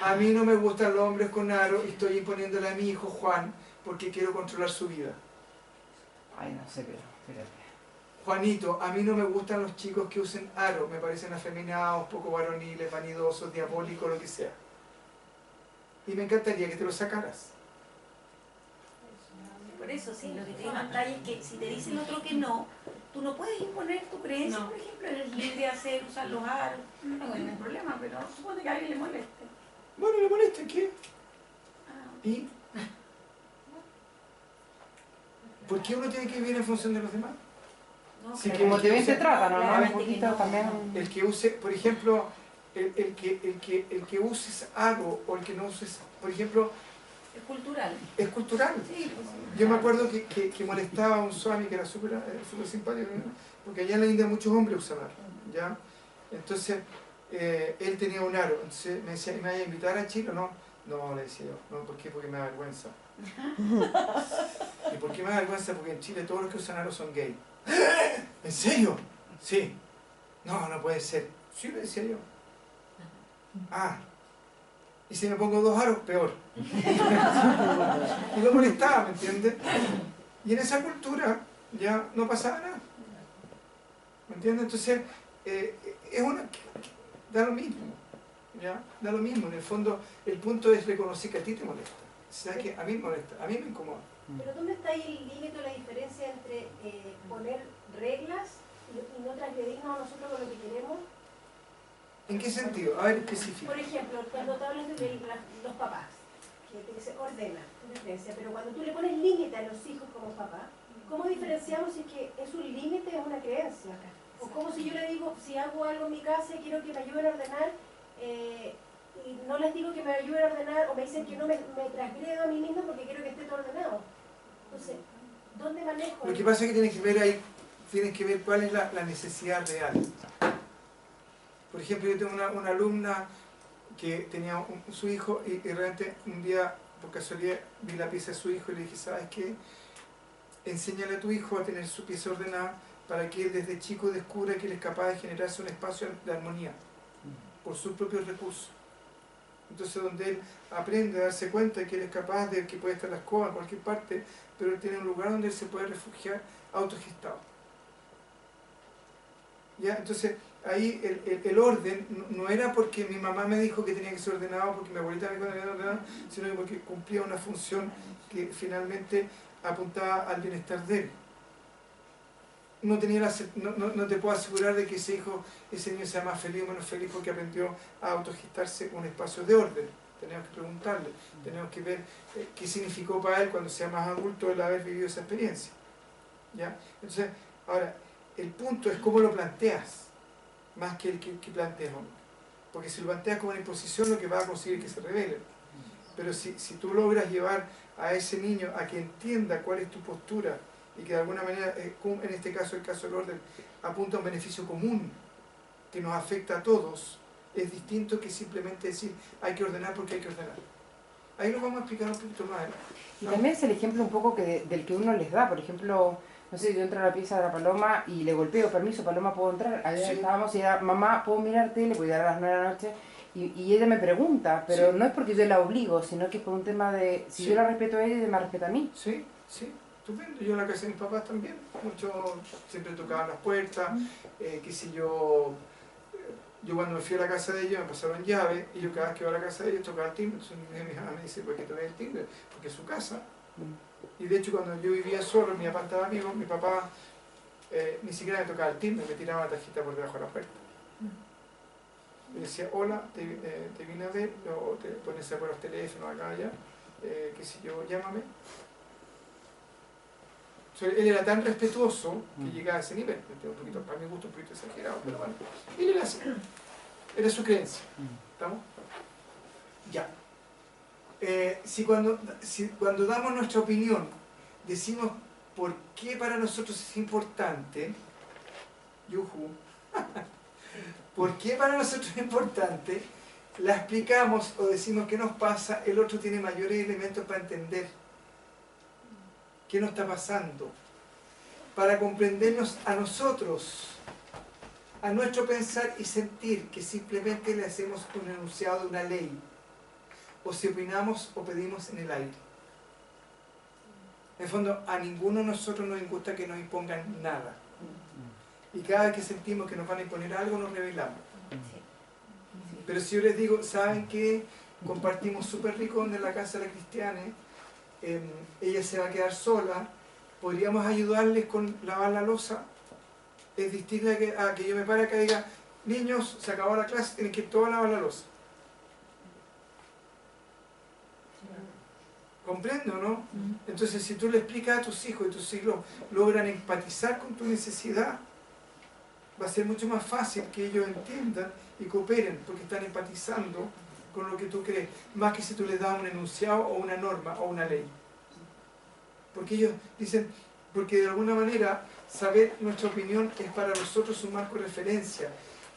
Speaker 1: A mí no me gustan los hombres con aro y estoy imponiéndole a mi hijo Juan porque quiero controlar su vida.
Speaker 6: Ay, no sé, pero espérate.
Speaker 1: Juanito, a mí no me gustan los chicos que usen aro, me parecen afeminados, poco varoniles, vanidosos, diabólicos, lo que sea. Y me encantaría que te lo sacaras.
Speaker 2: Por eso, sí, lo que te digo en detalle es que si te dice el otro que no, tú no puedes imponer tu creencia, por ejemplo, eres libre de usar los aros, no tengo ningún problema, pero supone que a alguien le moleste.
Speaker 1: Bueno, ¿le molesta qué?
Speaker 2: Ah,
Speaker 1: ¿Y? ¿Por qué uno tiene que vivir en función de los demás?
Speaker 2: no,
Speaker 1: Sí,
Speaker 2: pero-
Speaker 6: Como te ven, te tratan, ¿no?
Speaker 2: Claramente
Speaker 6: Un
Speaker 2: que
Speaker 6: poquito
Speaker 2: no.
Speaker 6: también.
Speaker 1: El que use, por ejemplo, el que uses aro o el que no uses, por ejemplo,
Speaker 2: Es cultural.
Speaker 1: es cultural.
Speaker 2: Sí, pues,
Speaker 1: Yo me acuerdo que molestaba a un swami que era súper simpático, ¿no? Porque allá en la India muchos hombres usan aro, ¿ya? Entonces, él tenía un aro, entonces me decía, ¿me vas a invitar a Chile o no? No, le decía yo, no, ¿por qué? Porque me da vergüenza. ¿Y por qué me da vergüenza? Porque en Chile todos los que usan aro son gay. ¿En serio? Sí. No, no puede ser. Sí, le decía yo. Ah. Y si me pongo 2 aros, peor. Y lo molestaba, ¿me entiendes? Y en esa cultura ya no pasaba nada. ¿Me entiendes? Entonces, es una... da lo mismo. ¿Ya? Da lo mismo. En el fondo, el punto es reconocer que a ti te molesta. O sea, que a mí me molesta, a mí me incomoda.
Speaker 5: Pero ¿dónde está ahí el límite o la diferencia entre poner reglas y no transgredirnos a nosotros con lo que queremos?
Speaker 1: ¿En qué sentido? A ver, específico.
Speaker 5: Por ejemplo, cuando te hablas de los papás, que te dice ordena, diferencia, pero cuando tú le pones límite a los hijos como papá, ¿cómo diferenciamos si es que es un límite o es una creencia? O como si yo le digo, si hago algo en mi casa y quiero que me ayuden a ordenar, y no les digo que me ayuden a ordenar, o me dicen que no me transgredo a mí mismo porque quiero que esté todo ordenado. Entonces, ¿dónde manejo?
Speaker 1: Lo que pasa es que tienes que ver ahí, tienes que ver cuál es la necesidad real. Por ejemplo, yo tengo una alumna que tenía su hijo y realmente un día, por casualidad, vi la pieza de su hijo y le dije, ¿sabes qué? Enséñale a tu hijo a tener su pieza ordenada para que él desde chico descubra que él es capaz de generarse un espacio de armonía por sus propios recursos. Entonces, donde él aprende a darse cuenta de que él es capaz de que puede estar la escoba en cualquier parte, pero él tiene un lugar donde él se puede refugiar autogestado. ¿Ya? Entonces, ahí el orden no era porque mi mamá me dijo que tenía que ser ordenado, porque mi abuelita me dijo que tenía que ser ordenado, sino que porque cumplía una función que finalmente apuntaba al bienestar de él. No te puedo asegurar de que ese niño sea más feliz o menos feliz porque aprendió a autogestarse un espacio de orden. Tenemos que preguntarle, tenemos que ver qué significó para él cuando sea más adulto el haber vivido esa experiencia. ¿Ya? Entonces, ahora, el punto es cómo lo planteas, más que el que planteas. Porque si lo planteas como una imposición, lo que va a conseguir es que se revele. Pero si tú logras llevar a ese niño a que entienda cuál es tu postura, y que de alguna manera, en este caso, el caso del orden, apunta a un beneficio común que nos afecta a todos, es distinto que simplemente decir hay que ordenar porque hay que ordenar. Ahí lo vamos a explicar un poquito más.
Speaker 6: Y también es el ejemplo un poco del que uno les da. Por ejemplo, no sé, yo entro a la pieza de la Paloma y le golpeo, permiso, Paloma, ¿puedo entrar? Ayer
Speaker 1: Sí.
Speaker 6: estábamos y era, mamá, ¿puedo mirar tele? Voy a dar a las 9 de la noche. Y ella me pregunta, pero
Speaker 1: Sí.
Speaker 6: no es porque yo la obligo, sino que es por un tema de, si
Speaker 1: Sí.
Speaker 6: yo la respeto a ella, ella me respeta a mí.
Speaker 1: Sí, sí, estupendo. Yo en la casa de mis papás también, siempre tocaban las puertas, qué sé yo. Yo cuando me fui a la casa de ellos me pasaron llave y yo cada vez que iba a la casa de ellos tocaba el timbre. Entonces mi mamá me dice, ¿por qué tocas el timbre? Porque es su casa. Y de hecho cuando yo vivía solo, mi papá estaba vivo, mi papá ni siquiera me tocaba el timbre, me tiraba la tarjeta por debajo de la puerta. Me decía, hola, te vine a ver, o te pones por los teléfonos acá allá, qué sé yo, llámame. O sea, él era tan respetuoso que llegaba a ese nivel, un poquito, para mi gusto un poquito exagerado, pero bueno, él era así, era su creencia. ¿Estamos? Ya. Si cuando damos nuestra opinión decimos por qué para nosotros es importante, ¿por qué para nosotros es importante? La explicamos o decimos qué nos pasa, el otro tiene mayores elementos para entender qué nos está pasando, para comprendernos a nosotros, a nuestro pensar y sentir, que simplemente le hacemos un enunciado de una ley, o si opinamos o pedimos en el aire. En el fondo, a ninguno de nosotros nos gusta que nos impongan nada. Y cada vez que sentimos que nos van a imponer algo, nos rebelamos. Pero si yo les digo, ¿saben qué? Compartimos súper rico en la casa de la Cristiana, ella se va a quedar sola, ¿podríamos ayudarles con lavar la loza? Es distinto a que yo me pare acá y diga, niños, se acabó la clase, tienen que ir todos a lavar la loza. ¿Comprendo, no? Entonces, si tú le explicas a tus hijos y tus hijos logran empatizar con tu necesidad, va a ser mucho más fácil que ellos entiendan y cooperen, porque están empatizando con lo que tú crees, más que si tú les das un enunciado o una norma o una ley. Porque ellos dicen, porque de alguna manera saber nuestra opinión es para nosotros un marco de referencia,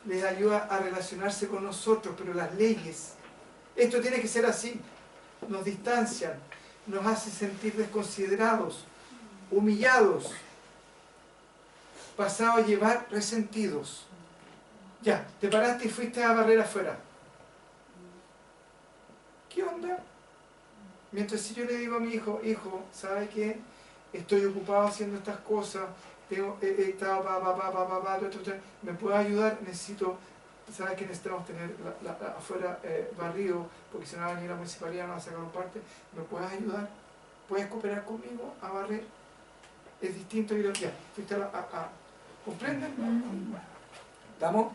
Speaker 1: les ayuda a relacionarse con nosotros, pero las leyes, esto tiene que ser así, nos distancian, nos hace sentir desconsiderados, humillados, pasados a llevar, resentidos. Ya, te paraste y fuiste a barrer afuera. ¿Qué onda? Mientras si yo le digo a mi hijo, hijo, ¿sabe qué? Estoy ocupado haciendo estas cosas, he estado ¿me puedes ayudar? Necesito, ¿sabes que necesitamos tener afuera barrido? Porque si no va a venir la municipalidad, no va a sacar un parte. ¿Me puedes ayudar? ¿Puedes cooperar conmigo a barrer? Es distinto ir ya, fuiste ¿comprenden? ¿Estamos?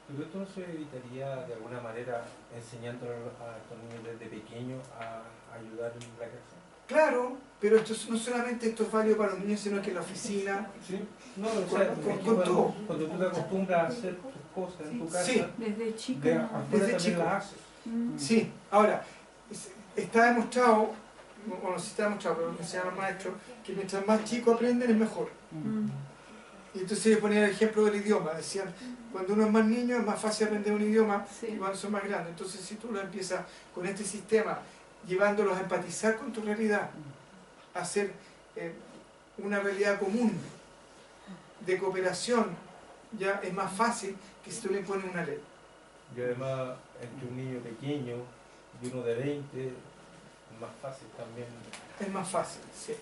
Speaker 7: Pero esto no se evitaría de alguna manera enseñando a estos niños desde pequeños a ayudar en la casa.
Speaker 1: Claro, pero esto no solamente esto es válido para los niños, sino que en la oficina.
Speaker 7: Sí, no, o sea, cuando tú te acostumbras a hacer tus cosas en tu casa,
Speaker 1: sí,
Speaker 3: Desde chico.
Speaker 7: de afuera
Speaker 1: Desde
Speaker 7: también
Speaker 1: chico.
Speaker 7: las haces.
Speaker 1: Sí, ahora, está demostrado, bueno, sí está demostrado, pero me enseñan los maestros, que mientras más chicos aprenden es mejor. Y entonces ellos ponían el ejemplo del idioma, decían, cuando uno es más niño es más fácil aprender un idioma
Speaker 3: Sí.
Speaker 1: cuando son más grandes. Entonces si tú lo empiezas con este sistema, llevándolos a empatizar con tu realidad, a hacer una realidad común de cooperación, ya es más fácil que si tú le impones una ley.
Speaker 7: Y además, entre un niño pequeño y uno de 20, es más fácil también.
Speaker 1: Es más fácil, sí.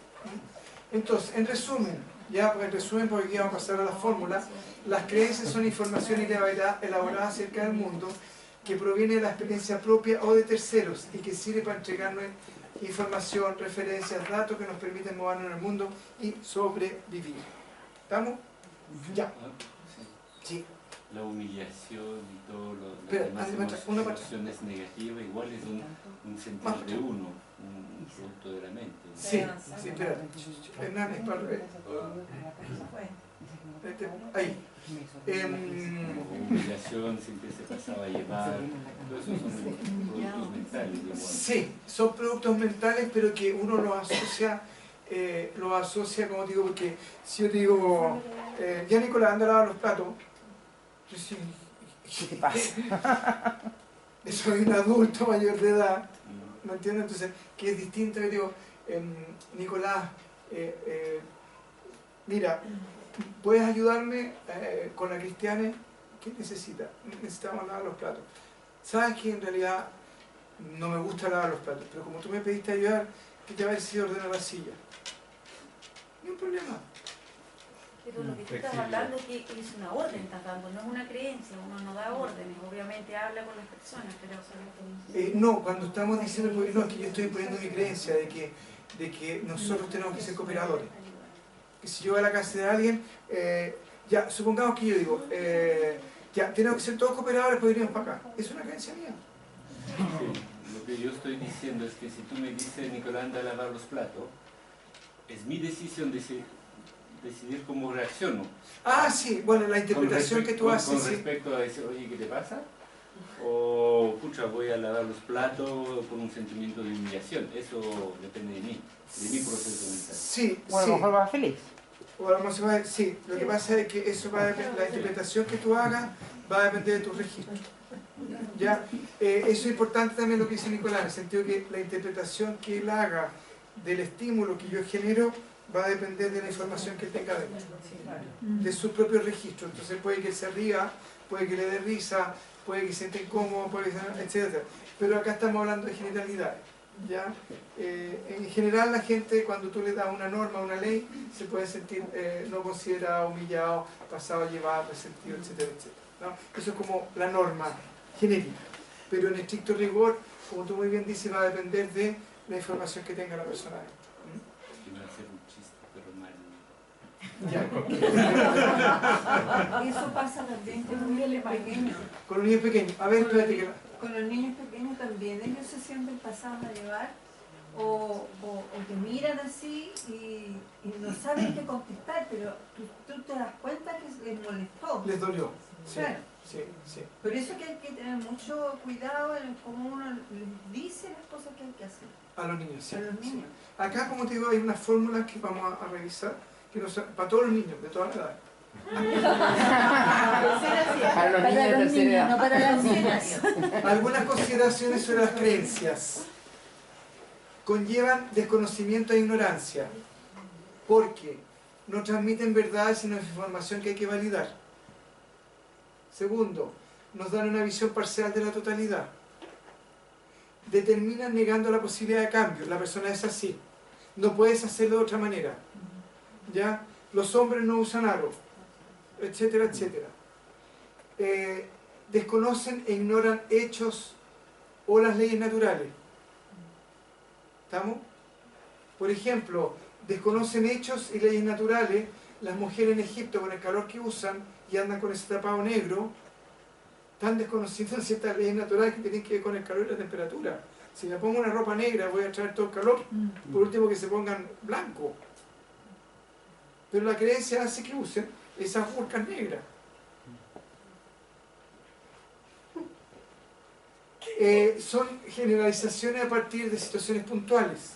Speaker 1: Entonces, en resumen, porque aquí vamos a pasar a la fórmula, las creencias son información elaborada acerca del mundo que proviene de la experiencia propia o de terceros y que sirve para entregarnos información, referencias, datos que nos permiten movernos en el mundo y sobrevivir. ¿Estamos? Ya. Sí.
Speaker 8: La humillación y todo lo
Speaker 1: Pero,
Speaker 8: las demás
Speaker 1: una
Speaker 8: emociones negativas igual es un sentir de uno, un producto de la mente.
Speaker 1: Sí, sí, espera. Hernán, es para el revés. Ahí.
Speaker 8: Como humillación siempre se pasaba a llevar, todo eso son productos mentales igual.
Speaker 1: Sí, son productos mentales, pero que uno los asocia, como digo, porque si yo te digo, ya Nicolás, anda a lavar los platos, yo sí,
Speaker 6: ¿Qué te pasa?
Speaker 1: soy un adulto mayor de edad, ¿me entiendes? Entonces, que es distinto, yo digo, Nicolás, mira, ¿puedes ayudarme con la Cristiane? ¿Qué necesita? Necesitamos lavar los platos. ¿Sabes que en realidad no me gusta lavar los platos? Pero como tú me pediste ayudar, ¿qué te va a decir ordenar la silla? Ni un problema.
Speaker 2: Pero lo que tú estás hablando es que es una orden, estás dando, no es una creencia, uno no da órdenes, obviamente habla con las personas, pero...
Speaker 1: No, cuando estamos diciendo, no, es que yo estoy poniendo mi creencia de que nosotros tenemos que ser cooperadores. Que si yo voy a la casa de alguien, ya, supongamos que yo digo, ya, tenemos que ser todos cooperadores para irnos para acá. Es una creencia mía.
Speaker 8: Sí, lo que yo estoy diciendo es que si tú me dices, Nicolás, anda a lavar los platos, es mi decisión decidir cómo reacciono.
Speaker 1: Ah, sí, bueno, la interpretación que tú haces.
Speaker 8: Con respecto a decir, oye, ¿qué te pasa? O, pucha, voy a lavar los platos por un sentimiento de humillación. Eso depende de mí, de mi proceso mental.
Speaker 1: Sí,
Speaker 6: O a lo
Speaker 1: sí.
Speaker 6: mejor vas feliz.
Speaker 1: O a lo mejor sí, lo que pasa es que eso va a depender, la interpretación que tú hagas va a depender de tu registro. ¿Ya? Eso es importante también lo que dice Nicolás, en el sentido que la interpretación que él haga del estímulo que yo genero va a depender de la información que tenga dentro, de su propio registro. Entonces puede que se ría, puede que le dé risa, puede que se sienta incómodo, puede que etc. Pero acá estamos hablando de generalidades. ¿Ya? En general la gente, cuando tú le das una norma, una ley, se puede sentir no considerado, humillado, pasado a llevar, resentido, etcétera, etcétera, ¿no? Eso es como la norma genérica. Pero en estricto rigor, como tú muy bien dices, va a depender de la información que tenga la persona dentro.
Speaker 8: Quiero hacer un chiste, pero mal.
Speaker 3: Eso pasa también con los niños pequeños.
Speaker 1: Con los niños pequeños. A ver, espérate que
Speaker 3: Con los niños pequeños también ellos se sienten pasados a llevar o te miran así y no saben qué contestar, pero tú te das cuenta que les molestó.
Speaker 1: les dolió. Sí,
Speaker 3: Claro.
Speaker 1: sí, sí.
Speaker 3: Por eso que hay que tener mucho cuidado en cómo uno les dice las cosas que hay que hacer
Speaker 1: A los niños, sí.
Speaker 3: a los
Speaker 1: sí.
Speaker 3: niños.
Speaker 1: Acá, como te digo, hay unas fórmulas que vamos a revisar que no son, para todos los niños, de todas las edades.
Speaker 6: Para los niños de tercera edad.
Speaker 3: no para las niñas.
Speaker 1: Algunas consideraciones sobre las creencias. Conllevan desconocimiento e ignorancia, porque no transmiten verdad, sino información que hay que validar. Segundo, nos dan una visión parcial de la totalidad. Determinan negando la posibilidad de cambio. La persona es así. No puedes hacerlo de otra manera. ¿Ya? Los hombres no usan aro, etcétera, etcétera. Desconocen e ignoran hechos o las leyes naturales. ¿Estamos? Por ejemplo, desconocen hechos y leyes naturales. Las mujeres en Egipto, con el calor que usan y andan con ese tapado negro, están desconociendo ciertas leyes naturales que tienen que ver con el calor y la temperatura. Si me pongo una ropa negra voy a traer todo el calor. Por último, que se pongan blanco. Pero la creencia hace que usen esas burcas negras. Son generalizaciones a partir de situaciones puntuales.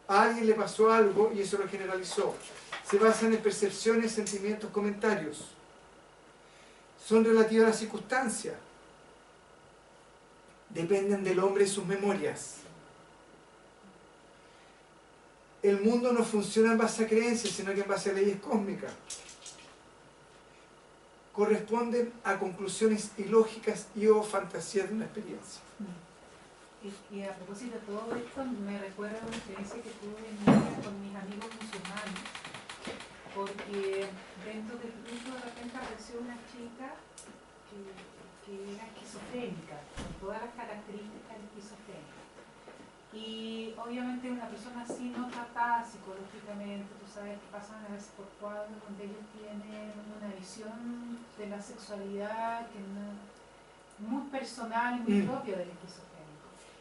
Speaker 1: A alguien le pasó algo y eso lo generalizó. Se basan en percepciones, sentimientos, comentarios. Son relativas a las circunstancias. Dependen del hombre y sus memorias. El mundo no funciona en base a creencias, sino que en base a leyes cósmicas. Corresponden a conclusiones ilógicas y o fantasías de una experiencia.
Speaker 4: Y a propósito de todo esto, me recuerda una experiencia que tuve con mis amigos musulmanes, porque dentro del grupo de repente apareció una chica que era esquizofrénica, con todas las características esquizofrénicas. Y obviamente una persona así no tratada psicológicamente, tú sabes que pasan a veces por cuadros donde ellos tienen una visión de la sexualidad que no, muy personal y muy propia del esquizofrénico.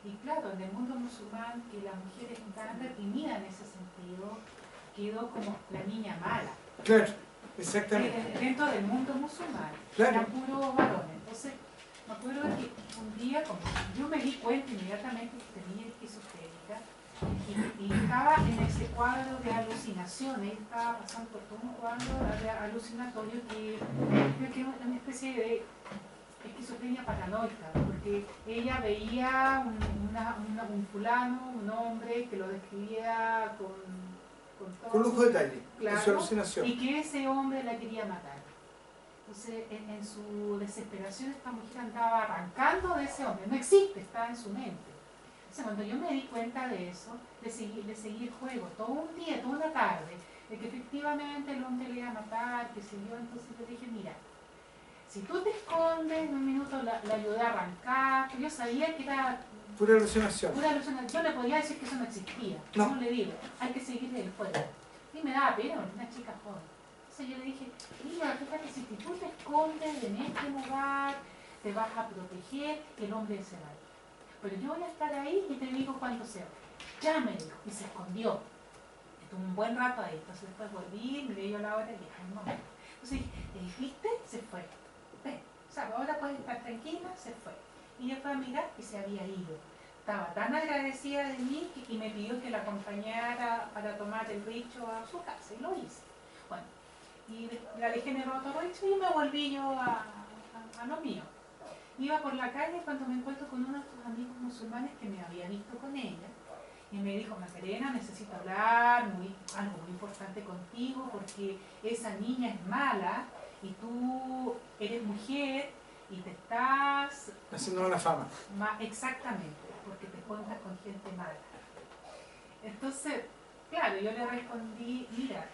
Speaker 4: Y claro, en el mundo musulmán, que la mujer es tan reprimida en ese sentido, quedó como la niña mala.
Speaker 1: Claro, exactamente.
Speaker 4: Dentro del mundo musulmán,
Speaker 1: Claro.
Speaker 4: eran puros varones. Entonces, me acuerdo que un día, como yo me di cuenta inmediatamente que tenía esquizofrénica y estaba en ese cuadro de alucinaciones, estaba pasando por todo un cuadro alucinatorio que creo que es una especie de esquizofrenia paranoica, porque ella veía un fulano, un hombre que lo describía
Speaker 1: con lujo de detalle,
Speaker 4: claro,
Speaker 1: en su alucinación.
Speaker 4: Y que ese hombre la quería matar. Entonces, en su desesperación, esta mujer andaba arrancando de ese hombre. No existe, está en su mente. Entonces, cuando yo me di cuenta de eso, le seguí el juego todo un día, toda una tarde, de que efectivamente el hombre le iba a matar, que se yo. Entonces le dije, mira, si tú te escondes, en un minuto la ayudé a arrancar. Yo sabía que era
Speaker 1: pura alucinación.
Speaker 4: Pura alucinación. Yo le podía decir que eso no existía.
Speaker 1: No.
Speaker 4: No le digo, hay que seguirle el juego. Y me daba pena, una chica joven. Entonces yo le dije, mira, fíjate, si tú te escondes en este lugar, te vas a proteger, el hombre se va a ir. Pero yo voy a estar ahí y te digo cuándo se va. Ya me dijo, y se escondió. Estuvo un buen rato ahí, entonces después volví, me dio la hora y dije, no. Entonces, ¿viste? Se fue. Ven, o sea, ahora puedes estar tranquila, se fue. Y ella fue a mirar y se había ido. Estaba tan agradecida de mí y me pidió que la acompañara para tomar el richo a su casa, y lo hice. Bueno, y la dejé en el otro richo y me volví yo a lo mío. Iba por la calle cuando me encuentro con uno de tus amigos musulmanes que me había visto con ella y me dijo, Macarena, necesito hablar algo muy importante contigo porque esa niña es mala y tú eres mujer y te estás
Speaker 1: haciendo una fama.
Speaker 4: Exactamente, porque te juntas con gente mala. Entonces, claro, yo le respondí, mira,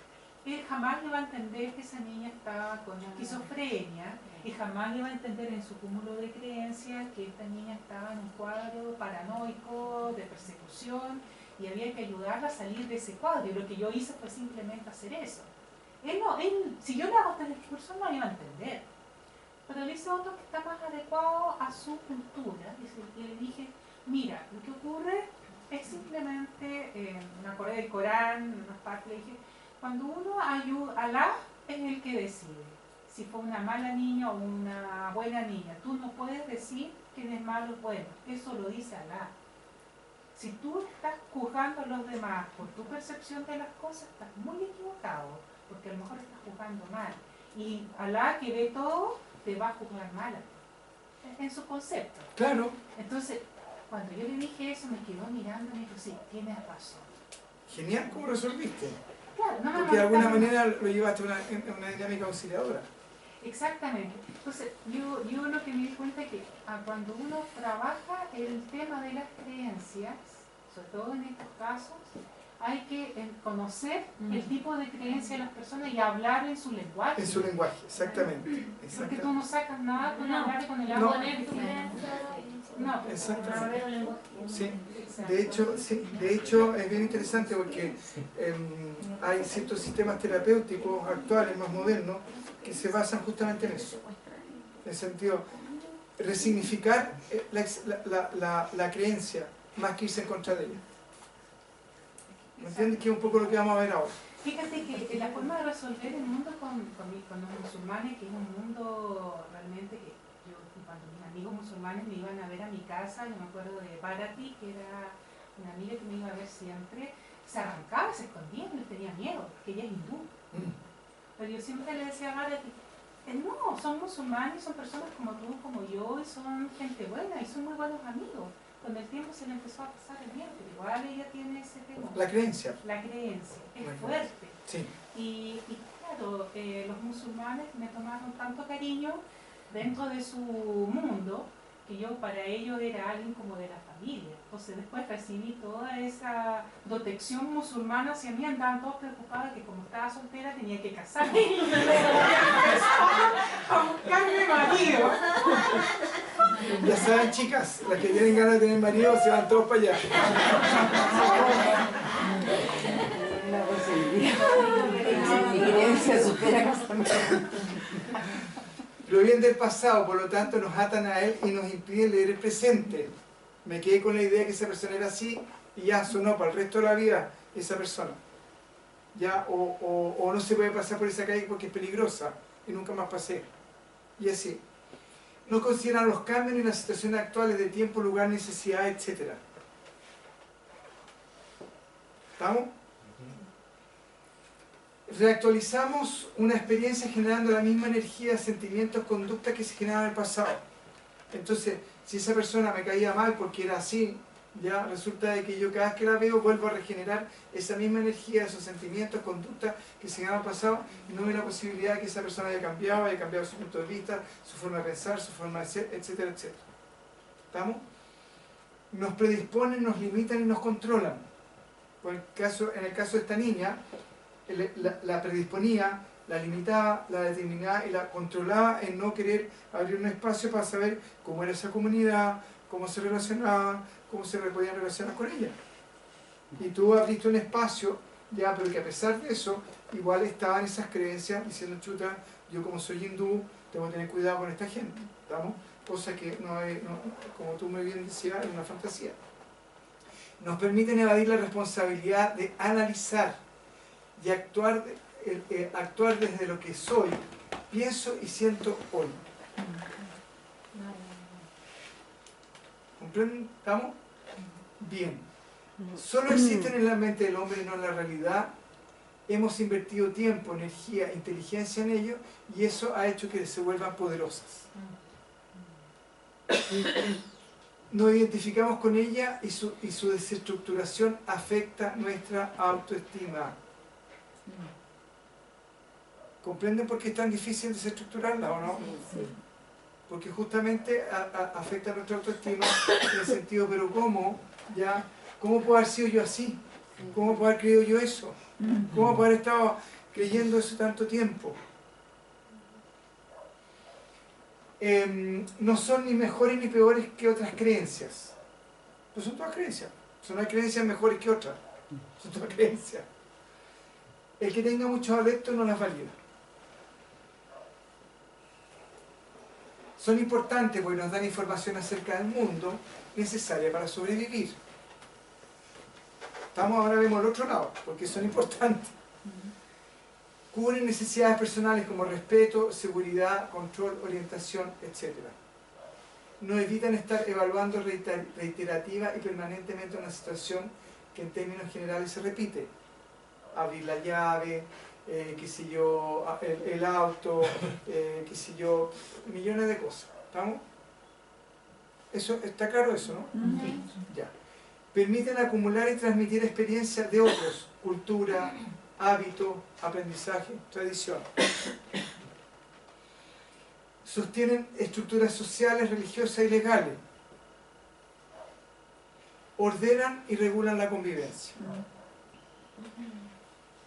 Speaker 4: él jamás iba a entender que esa niña estaba con esquizofrenia y jamás iba a entender en su cúmulo de creencias que esta niña estaba en un cuadro paranoico de persecución y había que ayudarla a salir de ese cuadro. Y lo que yo hice fue simplemente hacer eso. Si yo le hago este discurso no iba a entender. Pero le hice otro que está más adecuado a su cultura. Y le dije, mira, lo que ocurre es simplemente, me acordé del Corán, unas partes, le dije, cuando uno ayuda, Alá es el que decide si fue una mala niña o una buena niña. Tú no puedes decir quién es malo o bueno, eso lo dice Alá. Si tú estás juzgando a los demás por tu percepción de las cosas, estás muy equivocado, porque a lo mejor estás juzgando mal. Y Alá, que ve todo, te va a juzgar mal en su concepto.
Speaker 1: Claro.
Speaker 4: Entonces, cuando yo le dije eso, me quedó mirando y me dijo, sí, tienes razón.
Speaker 1: Genial, ¿cómo resolviste?
Speaker 4: Claro, no me
Speaker 1: Porque de alguna
Speaker 4: molestaba.
Speaker 1: manera lo llevaste a una dinámica conciliadora.
Speaker 4: Exactamente. Entonces, yo lo que me di cuenta es que cuando uno trabaja el tema de las creencias, sobre todo en estos casos, hay que conocer el tipo de creencia de las personas y hablar en su lenguaje.
Speaker 1: En su lenguaje, exactamente.
Speaker 4: Porque tú no sacas nada con hablar con el
Speaker 1: No.
Speaker 4: agua.
Speaker 2: No,
Speaker 1: Exactamente. Sí. De hecho es bien interesante porque hay ciertos sistemas terapéuticos actuales, más modernos, que se basan justamente en eso. En el sentido, resignificar la creencia más que irse en contra de ella. ¿Me entiendes? Que es un poco lo que vamos a ver ahora.
Speaker 4: Fíjate que la forma de resolver el mundo con los musulmanes, que es un mundo realmente que yo, cuando mis amigos musulmanes me iban a ver a mi casa, yo me acuerdo de Bharati, que era una amiga que me iba a ver siempre, se arrancaba, se escondía, no tenía miedo, porque ella es hindú. Pero yo siempre le decía a Bharati, no, son musulmanes, son personas como tú, como yo, y son gente buena, y son muy buenos amigos. Con el tiempo se le empezó a pasar el miedo, pero igual ella tiene ese tema.
Speaker 1: La creencia.
Speaker 4: La creencia, es
Speaker 1: Bueno,
Speaker 4: fuerte.
Speaker 1: Sí.
Speaker 4: Y claro, los musulmanes me tomaron tanto cariño dentro de su mundo, que yo para ellos era alguien como de la familia. Entonces después recibí toda esa protección musulmana hacia mí, andaban todos preocupados que como estaba soltera tenía que casarme. A buscarme marido.
Speaker 1: Ya saben, chicas, las que tienen ganas de tener marido se van todos para allá.
Speaker 6: Una posibilidad. Mi creencia supera casamiento.
Speaker 1: Lo bien del pasado, por lo tanto, nos atan a él y nos impiden leer el presente. Me quedé con la idea que esa persona era así y ya sonó para el resto de la vida esa persona. Ya, o no se puede pasar por esa calle porque es peligrosa y nunca más pasé. Y así. No consideran los cambios ni las situaciones actuales de tiempo, lugar, necesidad, etc. ¿Estamos? Reactualizamos una experiencia generando la misma energía, sentimientos, conductas que se generaban en el pasado. Entonces, si esa persona me caía mal porque era así, ya resulta de que yo cada vez que la veo vuelvo a regenerar esa misma energía, esos sentimientos, conductas que se generaban en el pasado, y no veo la posibilidad de que esa persona haya cambiado su punto de vista, su forma de pensar, su forma de ser, etcétera, etcétera. ¿Estamos? Nos predisponen, nos limitan y nos controlan. En el caso de esta niña, la predisponía, la limitaba, la determinaba y la controlaba en no querer abrir un espacio para saber cómo era esa comunidad, cómo se relacionaban, cómo se podían relacionar con ella. Y tú abriste un espacio, ya, pero que a pesar de eso, igual estaban esas creencias diciendo, chuta, yo como soy hindú, tengo que tener cuidado con esta gente, ¿estamos? Cosa que como tú muy bien decías, es una fantasía. Nos permiten evadir la responsabilidad de analizar y actuar desde lo que soy, pienso y siento hoy. ¿Comprenden? ¿Estamos? Bien. Solo existen en la mente del hombre y no en la realidad. Hemos invertido tiempo, energía, inteligencia en ello y eso ha hecho que se vuelvan poderosas. Nos identificamos con ella y su desestructuración afecta nuestra autoestima. ¿Comprenden por qué es tan difícil desestructurarla o no? Porque justamente afecta nuestra autoestima en el sentido, pero ¿cómo? ¿Ya? ¿Cómo puedo haber sido yo así? ¿Cómo puedo haber creído yo eso? ¿Cómo puedo haber estado creyendo eso tanto tiempo? No son ni mejores ni peores que otras creencias. Pues son todas creencias. No hay creencias mejores que otras. Son todas creencias. El que tenga muchos adeptos no las valida. Son importantes porque nos dan información acerca del mundo necesaria para sobrevivir. Ahora vemos el otro lado, porque son importantes. Cubren necesidades personales como respeto, seguridad, control, orientación, etc. No evitan estar evaluando reiterativa y permanentemente una situación que en términos generales se repite. Abrir la llave, qué sé yo, el auto, qué sé yo, millones de cosas. ¿Estamos? Eso, ¿está claro eso, no? Ya. Permiten acumular y transmitir experiencias de otros, cultura, hábito, aprendizaje, tradición. Sostienen estructuras sociales, religiosas y legales. Ordenan y regulan la convivencia.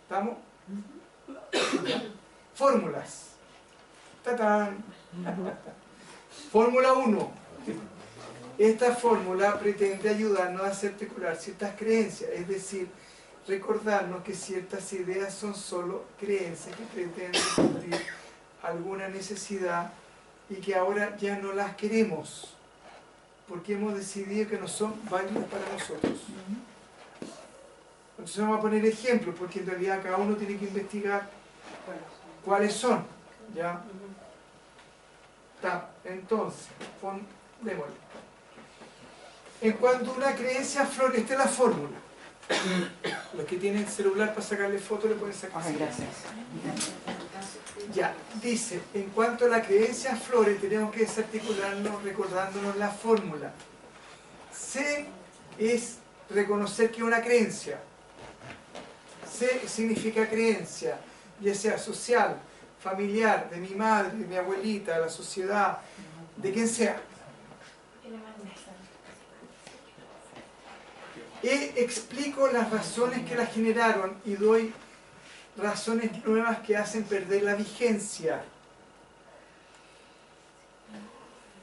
Speaker 1: ¿Estamos? Fórmulas. ¡Tatán! Fórmula 1. Esta fórmula pretende ayudarnos a articular ciertas creencias, es decir, recordarnos que ciertas ideas son solo creencias que pretenden cumplir alguna necesidad y que ahora ya no las queremos, porque hemos decidido que no son válidas para nosotros. Entonces vamos a poner ejemplos, porque en realidad cada uno tiene que investigar cuáles son. ¿Ya? Entonces, démosle. En cuanto a una creencia aflora, esta es la fórmula. Los que tienen celular para sacarle foto le pueden sacar.
Speaker 6: Gracias.
Speaker 1: Ya, dice, en cuanto a la creencia aflore, tenemos que desarticularnos recordándonos la fórmula. C es reconocer que es una creencia. C significa creencia, ya sea social, familiar, de mi madre, de mi abuelita, de la sociedad, de quien sea. Explico las razones que la generaron y doy razones nuevas que hacen perder la vigencia.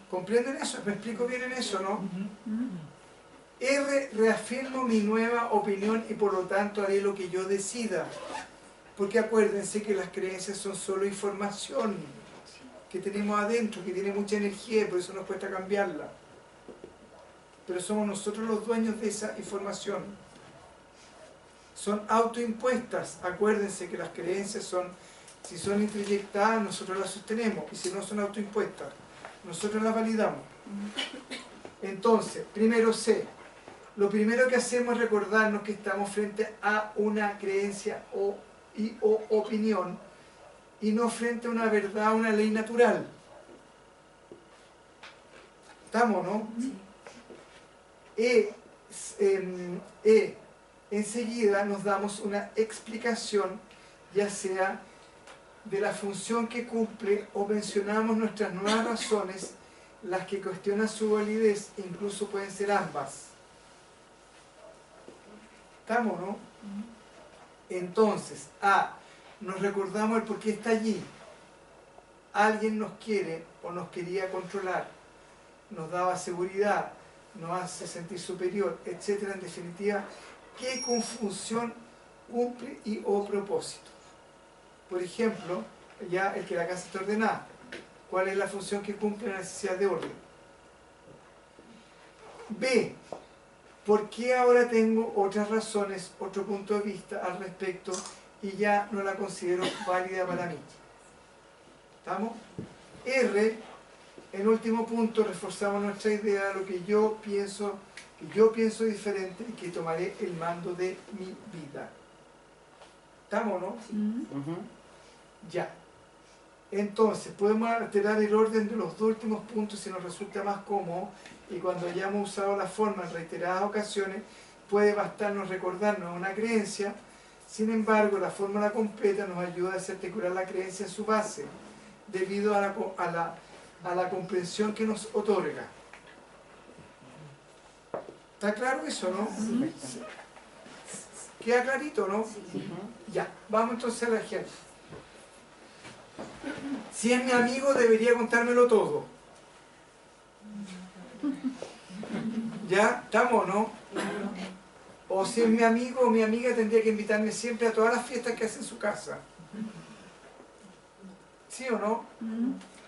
Speaker 1: ¿Comprenden eso? ¿Me explico bien en eso, no? R, reafirmo mi nueva opinión y por lo tanto haré lo que yo decida. Porque acuérdense que las creencias son solo información que tenemos adentro, que tiene mucha energía y por eso nos cuesta cambiarla. Pero somos nosotros los dueños de esa información. Son autoimpuestas. Acuérdense que las creencias son, si son introyectadas, nosotros las sostenemos, y si no son autoimpuestas, nosotros las validamos. Entonces, primero C. Lo primero que hacemos es recordarnos que estamos frente a una creencia o opinión, y no frente a una verdad, una ley natural. ¿Estamos, no? Enseguida nos damos una explicación, ya sea de la función que cumple o mencionamos nuestras nuevas razones, las que cuestionan su validez, e incluso pueden ser ambas. ¿Estamos, no? Entonces, A, nos recordamos el por qué está allí. Alguien nos quiere o nos quería controlar, nos daba seguridad, nos hace sentir superior, etc. En definitiva, ¿qué función cumple y o propósito? Por ejemplo, ya el que la casa está ordenada. ¿Cuál es la función que cumple la necesidad de orden? B, ¿por qué ahora tengo otras razones, otro punto de vista al respecto y ya no la considero válida para mí? ¿Estamos? R, en último punto, reforzamos nuestra idea de lo que yo pienso diferente y que tomaré el mando de mi vida. ¿Estamos, no? Ya. Entonces, podemos alterar el orden de los dos últimos puntos si nos resulta más cómodo, y cuando hayamos usado la forma en reiteradas ocasiones, puede bastarnos recordarnos una creencia. Sin embargo, la fórmula completa nos ayuda a desarticular la creencia en su base, debido a la comprensión que nos otorga. ¿Está claro eso, no? Sí. ¿Queda clarito, no? Ya, vamos entonces a la gente. Si es mi amigo, debería contármelo todo. ¿Ya? ¿Estamos, no? O si es mi amigo o mi amiga, tendría que invitarme siempre a todas las fiestas que hace en su casa. ¿Sí o no?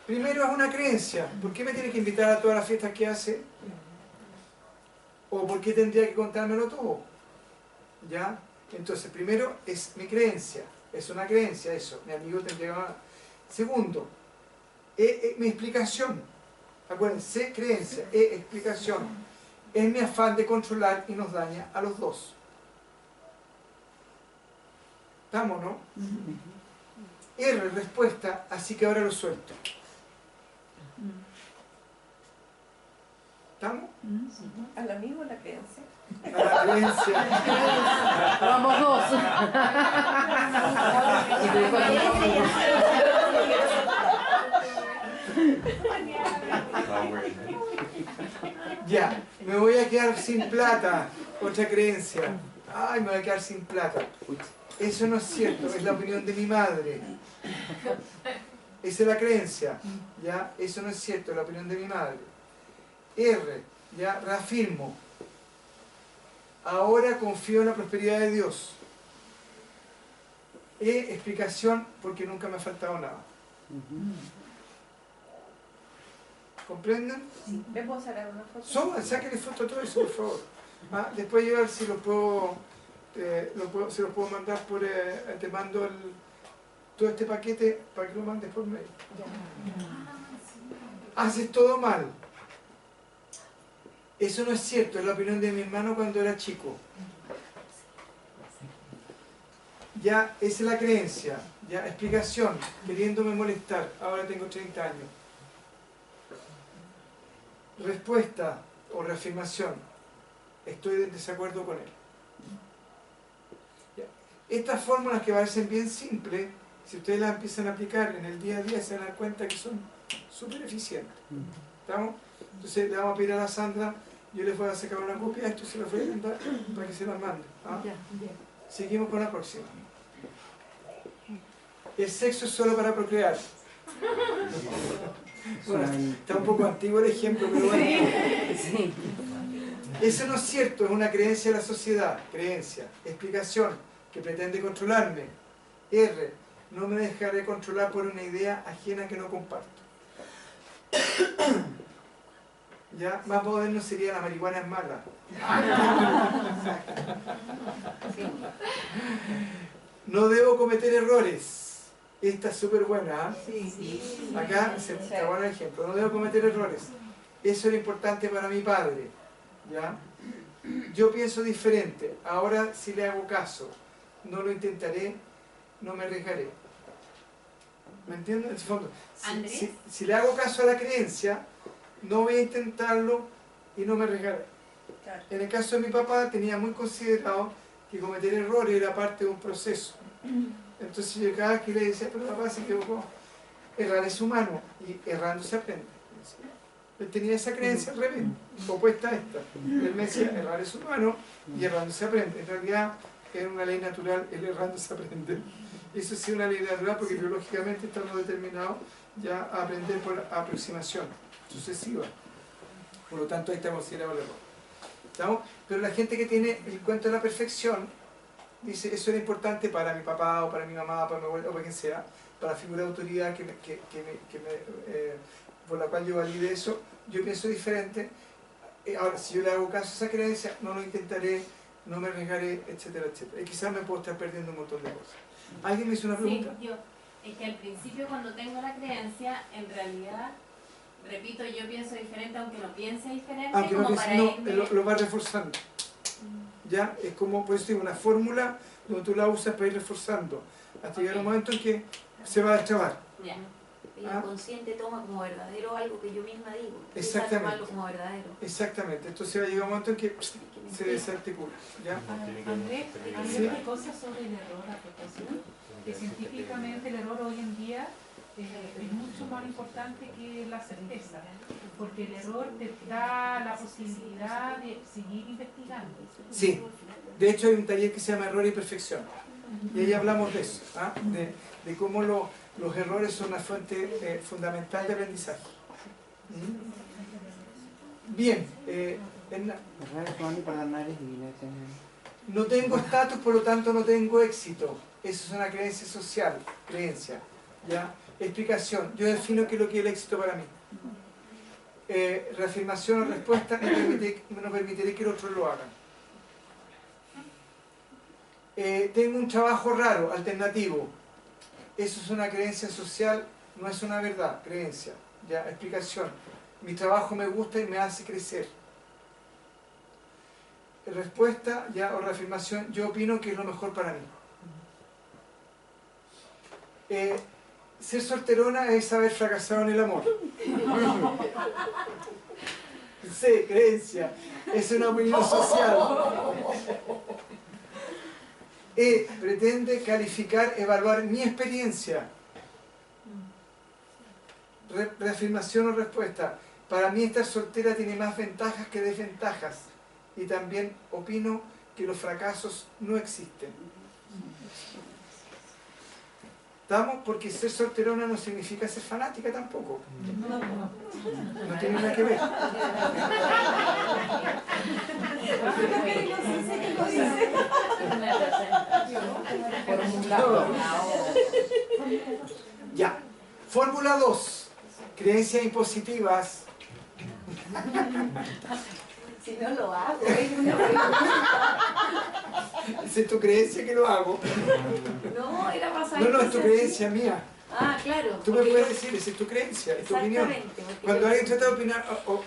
Speaker 1: Primero es una creencia. ¿Por qué me tiene que invitar a todas las fiestas que hace? ¿O por qué tendría que contármelo todo? ¿Ya? Entonces, primero es mi creencia. Es una creencia eso. Mi amigo tendría que... Segundo, mi explicación. Acuérdense, creencia, explicación. Es mi afán de controlar y nos daña a los dos. ¿Estamos, no? R, respuesta, así que ahora lo suelto. ¿Estamos?
Speaker 3: ¿Al amigo la creencia?
Speaker 1: A la creencia.
Speaker 6: Vamos dos.
Speaker 1: Ya, me voy a quedar sin plata. Otra creencia. Ay, me voy a quedar sin plata. Eso no es cierto, es la opinión de mi madre. Esa es la creencia. ¿Ya? Eso no es cierto, es la opinión de mi madre. R, ya, reafirmo. Ahora confío en la prosperidad de Dios. E, explicación, porque nunca me ha faltado nada. ¿Comprenden?
Speaker 3: ¿Le puedo sacar una foto?
Speaker 1: Sáquenle foto a todo eso, por favor. Después yo a ver si lo puedo, se los puedo mandar por, te mando todo este paquete para que lo mandes por mail. Haces todo mal. Eso no es cierto, es la opinión de mi hermano cuando era chico. Ya, esa es la creencia. Ya, explicación, queriéndome molestar. Ahora tengo 30 años. Respuesta o reafirmación. Estoy en desacuerdo con él. Ya. Estas fórmulas que parecen bien simples, si ustedes las empiezan a aplicar en el día a día, se van a dar cuenta que son súper eficientes. ¿Estamos? Entonces le vamos a pedir a la Sandra, yo les voy a sacar una copia de esto y se las voy a mandar para que se las mande. Seguimos con la próxima. El sexo es solo para procrear. Bueno, está un poco antiguo el ejemplo, pero bueno.
Speaker 6: Sí.
Speaker 1: Eso no es cierto, es una creencia de la sociedad. Creencia. Explicación, que pretende controlarme. R, no me dejaré controlar por una idea ajena que no comparto. Ya, más moderno sería la marihuana es mala. No debo cometer errores. Esta es súper buena.
Speaker 3: Sí.
Speaker 1: Acá se está bueno el ejemplo. No debo cometer errores. Eso era importante para mi padre. ¿Ya? Yo pienso diferente. Ahora sí le hago caso. No lo intentaré. No me arriesgaré. ¿Me entienden? En el fondo, si le hago caso a la creencia, no voy a intentarlo y no me arriesgaré.
Speaker 3: Claro.
Speaker 1: En el caso de mi papá tenía muy considerado que cometer errores era parte de un proceso. Entonces yo cada vez que le decía, pero papá se equivocó, errar es humano y errando se aprende. Él tenía esa creencia al revés, opuesta a esta. Él me decía, errar es humano y errando se aprende. En realidad era una ley natural, el errando se aprende. Eso sí es una ley natural porque biológicamente estamos determinados ya a aprender por aproximación sucesiva. Por lo tanto ahí está considerado el error. ¿Estamos? Pero la gente que tiene el cuento de la perfección dice, eso era importante para mi papá o para mi mamá, para mi abuelo o para quien sea, para la figura de autoridad por la cual yo valide eso, yo pienso diferente. Ahora, si yo le hago caso a esa creencia, no lo intentaré, no me arriesgaré, etcétera, etcétera. Y quizás me puedo estar perdiendo un montón de cosas. ¿Alguien me hizo una pregunta?
Speaker 9: Sí, yo. Es que al principio cuando tengo la creencia, en realidad, repito, yo pienso diferente aunque no piense diferente,
Speaker 1: Aunque no
Speaker 9: como
Speaker 1: piense,
Speaker 9: para
Speaker 1: no,
Speaker 9: irme...
Speaker 1: lo va reforzando. ¿Ya? Es como, pues, una fórmula donde tú la usas para ir reforzando. Hasta llegar un momento en que se va a destrabar.
Speaker 9: Ya.
Speaker 2: El inconsciente toma como verdadero algo que yo misma digo.
Speaker 1: Exactamente.
Speaker 2: Tomarlo como verdadero.
Speaker 1: Exactamente. Entonces va a llegar un momento en que se desarticula. ¿Ya?
Speaker 4: Andrés,
Speaker 1: Sí.
Speaker 4: una cosa sobre el error a propósito, que científicamente el error hoy en día es mucho más importante que la certeza, porque el error te da la posibilidad de seguir investigando.
Speaker 1: Sí. De hecho hay un taller que se llama Error y Perfección. Y ahí hablamos de eso, de cómo los errores son una fuente fundamental de aprendizaje. Bien. No tengo estatus, por lo tanto no tengo éxito. Eso es una creencia social, creencia. ¿Ya? Explicación. Yo defino qué es lo que es el éxito para mí. Reafirmación o respuesta, no permitiré que otros lo hagan. Tengo un trabajo raro, alternativo. Eso es una creencia social, no es una verdad, creencia. ¿Ya? Explicación. Mi trabajo me gusta y me hace crecer. Respuesta ya, o reafirmación, yo opino que es lo mejor para mí. Ser solterona es haber fracasado en el amor. Sí, creencia. Es una opinión social. Pretende calificar, evaluar mi experiencia. Reafirmación o respuesta. Para mí estar soltera tiene más ventajas que desventajas. Y también opino que los fracasos no existen. ¿Estamos? Porque ser solterona no significa ser fanática tampoco. No tiene nada que ver. Ya. Fórmula 2. Creencias impositivas.
Speaker 2: Si no lo hago,
Speaker 1: Esa es tu creencia que lo hago.
Speaker 2: no, era pasar.
Speaker 1: No, es tu creencia mía.
Speaker 2: Ah, claro.
Speaker 1: Tú me puedes decir, esa es tu creencia, es tu opinión. Cuando alguien trata de opinar o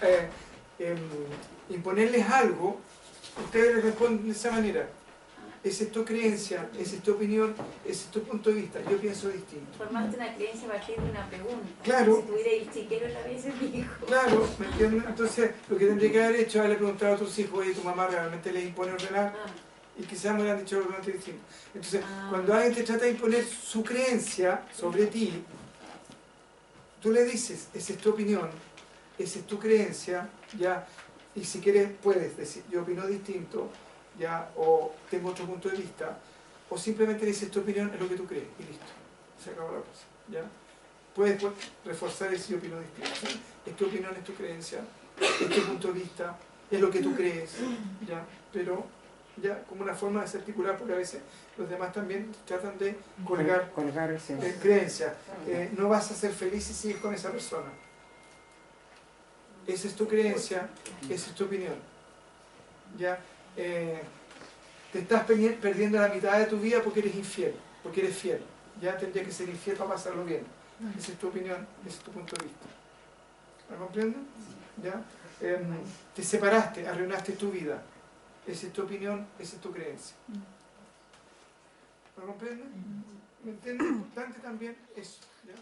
Speaker 1: imponerles algo, ustedes les responden de esa manera. Esa es tu creencia, esa es tu opinión, ese es tu punto de vista. Yo pienso distinto.
Speaker 2: Formaste una creencia a partir de una pregunta.
Speaker 1: Claro.
Speaker 2: Si tuviera el chiquero en la vez es mi hijo.
Speaker 1: Claro, ¿me entiendes? Entonces, lo que tendría que haber hecho es haberle preguntado a tus hijos, oye, ¿tu mamá realmente les impone ordenar? Y quizás me hubieran dicho algo totalmente distinto. Entonces, cuando alguien te trata de imponer su creencia sobre ti, tú le dices, esa es tu opinión, esa es tu creencia, ya, y si quieres puedes decir, yo opino distinto, ya, o tengo otro punto de vista, o simplemente dices tu opinión es lo que tú crees, y listo, se acabó la cosa, ya. Puedes reforzar ese opino distinto, ¿sí? Es tu opinión, es tu creencia, es tu punto de vista, es lo que tú crees, ya, pero ya como una forma de ser articular, porque a veces los demás también tratan de colgar creencias. No vas a ser feliz si sigues con esa persona. Esa es tu creencia, esa es tu opinión. Ya, te estás perdiendo la mitad de tu vida porque eres infiel, porque eres fiel. Ya tendría que ser infiel para pasarlo bien. Esa es tu opinión, ese es tu punto de vista. ¿Me comprenden? ¿Ya? Te separaste, arruinaste tu vida. Esa es tu opinión, esa es tu creencia. ¿Me comprenden? ¿Me entienden? Importante también eso. ¿Ya?